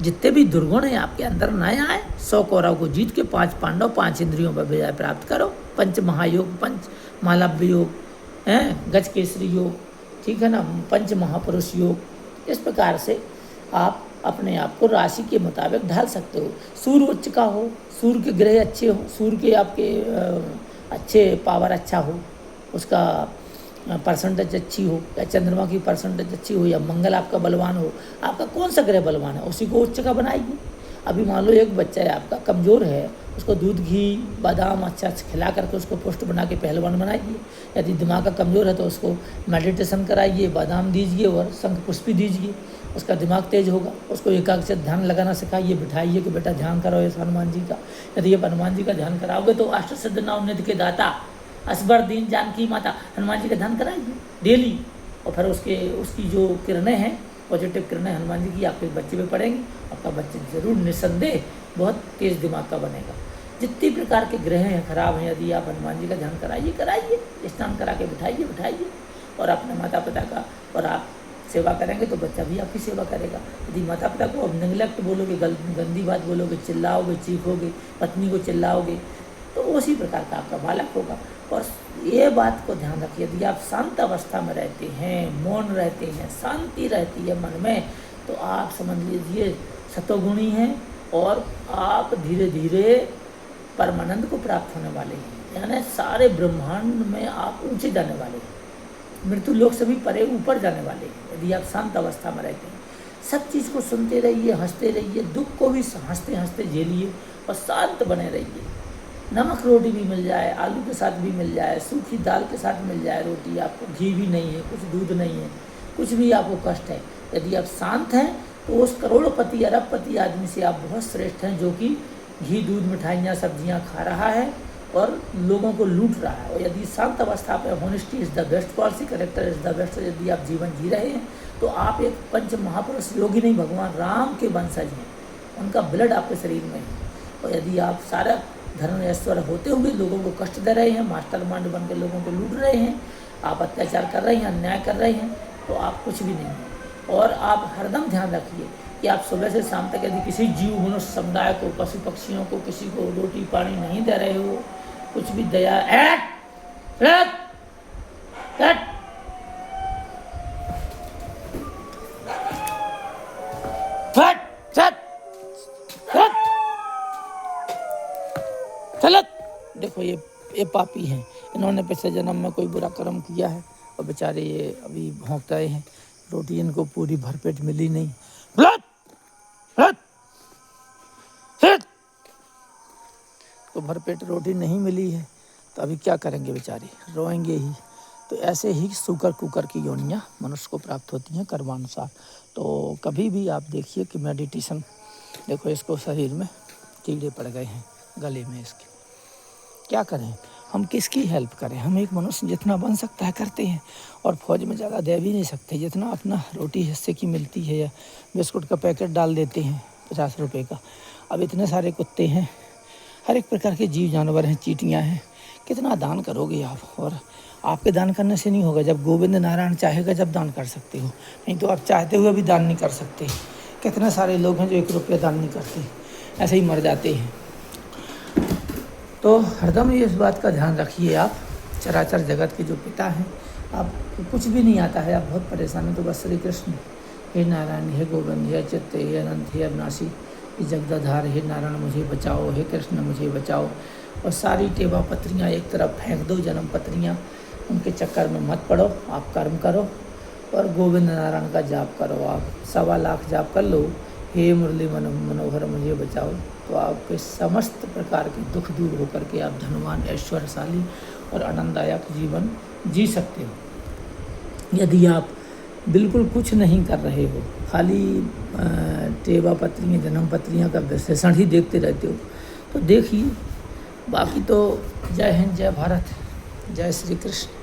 जितने भी दुर्गुण हैं आपके अंदर न आए। 100 कौरव को जीत के 5 पांडव 5 इंद्रियों पर विजय प्राप्त करो। 5 महायोग, 5 मालव्य योग हैं, गज केसरी योग, ठीक है ना, 5 महापुरुष योग। इस प्रकार से आप अपने आप को राशि के मुताबिक ढाल सकते हो। सूर्य उच्च का हो, सूर्य के ग्रह अच्छे हो, सूर्य के आपके अच्छे पावर अच्छा हो, उसका परसेंटेज अच्छी हो, या चंद्रमा की परसेंटेज अच्छी हो, या मंगल आपका बलवान हो। आपका कौन सा ग्रह बलवान है उसी को उच्च का बनाइए। अभी मान लो एक बच्चा है आपका कमज़ोर है, उसको दूध घी बादाम अच्छा खिला करके उसको पुष्ट बना के पहलवान बनाइए। यदि दिमाग का कमज़ोर है तो उसको मेडिटेशन कराइए, बादाम दीजिए और शंख पुष्पी दीजिए, उसका दिमाग तेज होगा। उसको एकाग्रचित ध्यान लगाना सिखाइए, बिठाइए कि बेटा ध्यान करो इस हनुमान जी का। यदि आप हनुमान जी का ध्यान कराओगे तो अष्ट सिद्ध नवनिधि के दाता असबर दीन जानकी माता हनुमान जी का ध्यान कराइए डेली, और फिर उसकी जो किरणें हैं, पॉजिटिव किरणें हनुमान जी की आपके बच्चे पे पड़ेंगी। आपका बच्चे जरूर निस्संदेह बहुत तेज दिमाग का बनेगा। जितनी प्रकार के ग्रह हैं खराब हैं, यदि आप हनुमान जी का ध्यान कराइए, स्नान करा के बिठाइए, और अपने माता पिता का और आप सेवा करेंगे तो बच्चा भी आपकी सेवा करेगा। यदि माता पिता को अब निगलेक्ट बोलोगे, गंदी बात बोलोगे, चिल्लाओगे, चीखोगे, पत्नी को चिल्लाओगे, तो उसी प्रकार का आपका बालक होगा। और ये बात को ध्यान रखिए, यदि आप शांत अवस्था में रहते हैं, मौन रहते हैं, शांति रहती है मन में, तो आप समझ लीजिए सतोगुणी हैं, और आप धीरे धीरे परमानंद को प्राप्त होने वाले हैं। यानी सारे ब्रह्मांड में आप ऊंचे जाने वाले हैं, मृत्यु लोक से भी परे ऊपर जाने वाले हैं यदि आप शांत अवस्था में रहते हैं। सब चीज़ को सुनते रहिए, हंसते रहिए, दुख को भी हंसते हंसते झेलिए और शांत बने रहिए। नमक रोटी भी मिल जाए, आलू के साथ भी मिल जाए, सूखी दाल के साथ मिल जाए रोटी, आपको घी भी नहीं है, कुछ दूध नहीं है, कुछ भी आपको कष्ट है, यदि आप शांत हैं तो उस करोड़पति अरबपति आदमी से आप बहुत श्रेष्ठ हैं, जो कि घी दूध मिठाइयाँ सब्जियाँ खा रहा है और लोगों को लूट रहा है। और यदि शांत अवस्था पर honesty is the best policy, character is the best, यदि आप जीवन जी रहे हैं तो आप एक पंच महापुरुष योगी नहीं, भगवान राम के वंशज हैं, उनका ब्लड आपके शरीर में है। और यदि आप सारा धर्म ऐश्वर्य होते हुए लोगों को कष्ट दे रहे हैं, मास्टर माइंड बन के लोगों को लूट रहे हैं, आप अत्याचार कर रहे हैं, अन्याय कर रहे हैं, तो आप कुछ भी नहीं हैं। और आप हरदम ध्यान रखिए कि आप सुबह से शाम तक यदि किसी जीव मनुष्य समुदाय को, पशु पक्षियों को, किसी को रोटी पानी नहीं दे रहे हो, कुछ भी दया चलत। देखो ये पापी हैं, इन्होंने पिछले जन्म में कोई बुरा कर्म किया है और और बेचारे ये अभी भौंकते हैं, रोटी इनको पूरी भरपेट मिली नहीं। ब्लड ब्लड हिट, तो भरपेट रोटी नहीं मिली है, तो अभी क्या करेंगे बेचारे, रोएंगे ही। तो ऐसे ही सूकर कुकर की योनियाँ मनुष्य को प्राप्त होती हैं कर्मानुसार। तो कभी भी आप देखिए कि मेडिटेशन, देखो इसको शरीर में कीड़े पड़ गए हैं गले में इसके, क्या करें हम, किसकी हेल्प करें। हम एक मनुष्य जितना बन सकता है करते हैं, और फौज में ज़्यादा दे भी नहीं सकते, जितना अपना रोटी हिस्से की मिलती है या बिस्कुट का पैकेट डाल देते हैं 50 रुपये का। अब इतने सारे कुत्ते हैं, हर एक प्रकार के जीव जानवर हैं, चींटियाँ हैं, कितना दान करोगे आप। और आपके दान करने से नहीं होगा, जब गोविंद नारायण चाहेगा जब दान कर सकते हो, नहीं तो आप चाहते हुए भी दान नहीं कर सकते। कितने सारे लोग हैं जो 1 रुपया दान नहीं करते, ऐसे ही मर जाते हैं। तो हरदम ये इस बात का ध्यान रखिए आप, चराचर जगत के जो पिता हैं, आपको कुछ भी नहीं आता है, आप बहुत परेशान हैं, तो बस श्री कृष्ण, हे नारायण, हे गोविंद, हे चित्त, हे अनंत, हे अविनाशी, हे जगदाधार, हे नारायण मुझे बचाओ, हे कृष्ण मुझे बचाओ। और सारी टेबा पत्रियाँ एक तरफ फेंक दो, जन्म पत्रियाँ, उनके चक्कर में मत पड़ो, आप कर्म करो और गोविंद नारायण का जाप करो। आप 1.25 लाख जाप कर लो, हे मुरली मनोहर मुझे बचाओ, तो आपके समस्त प्रकार के दुख दूर होकर के आप धनवान, ऐश्वर्यशाली और आनंददायक जीवन जी सकते हो। यदि आप बिल्कुल कुछ नहीं कर रहे हो, खाली टेबा पत्रियाँ, जन्म पत्रियाँ का विश्लेषण ही देखते रहते हो, तो देखिए। बाकी तो जय हिंद, जय भारत, जय श्री कृष्ण।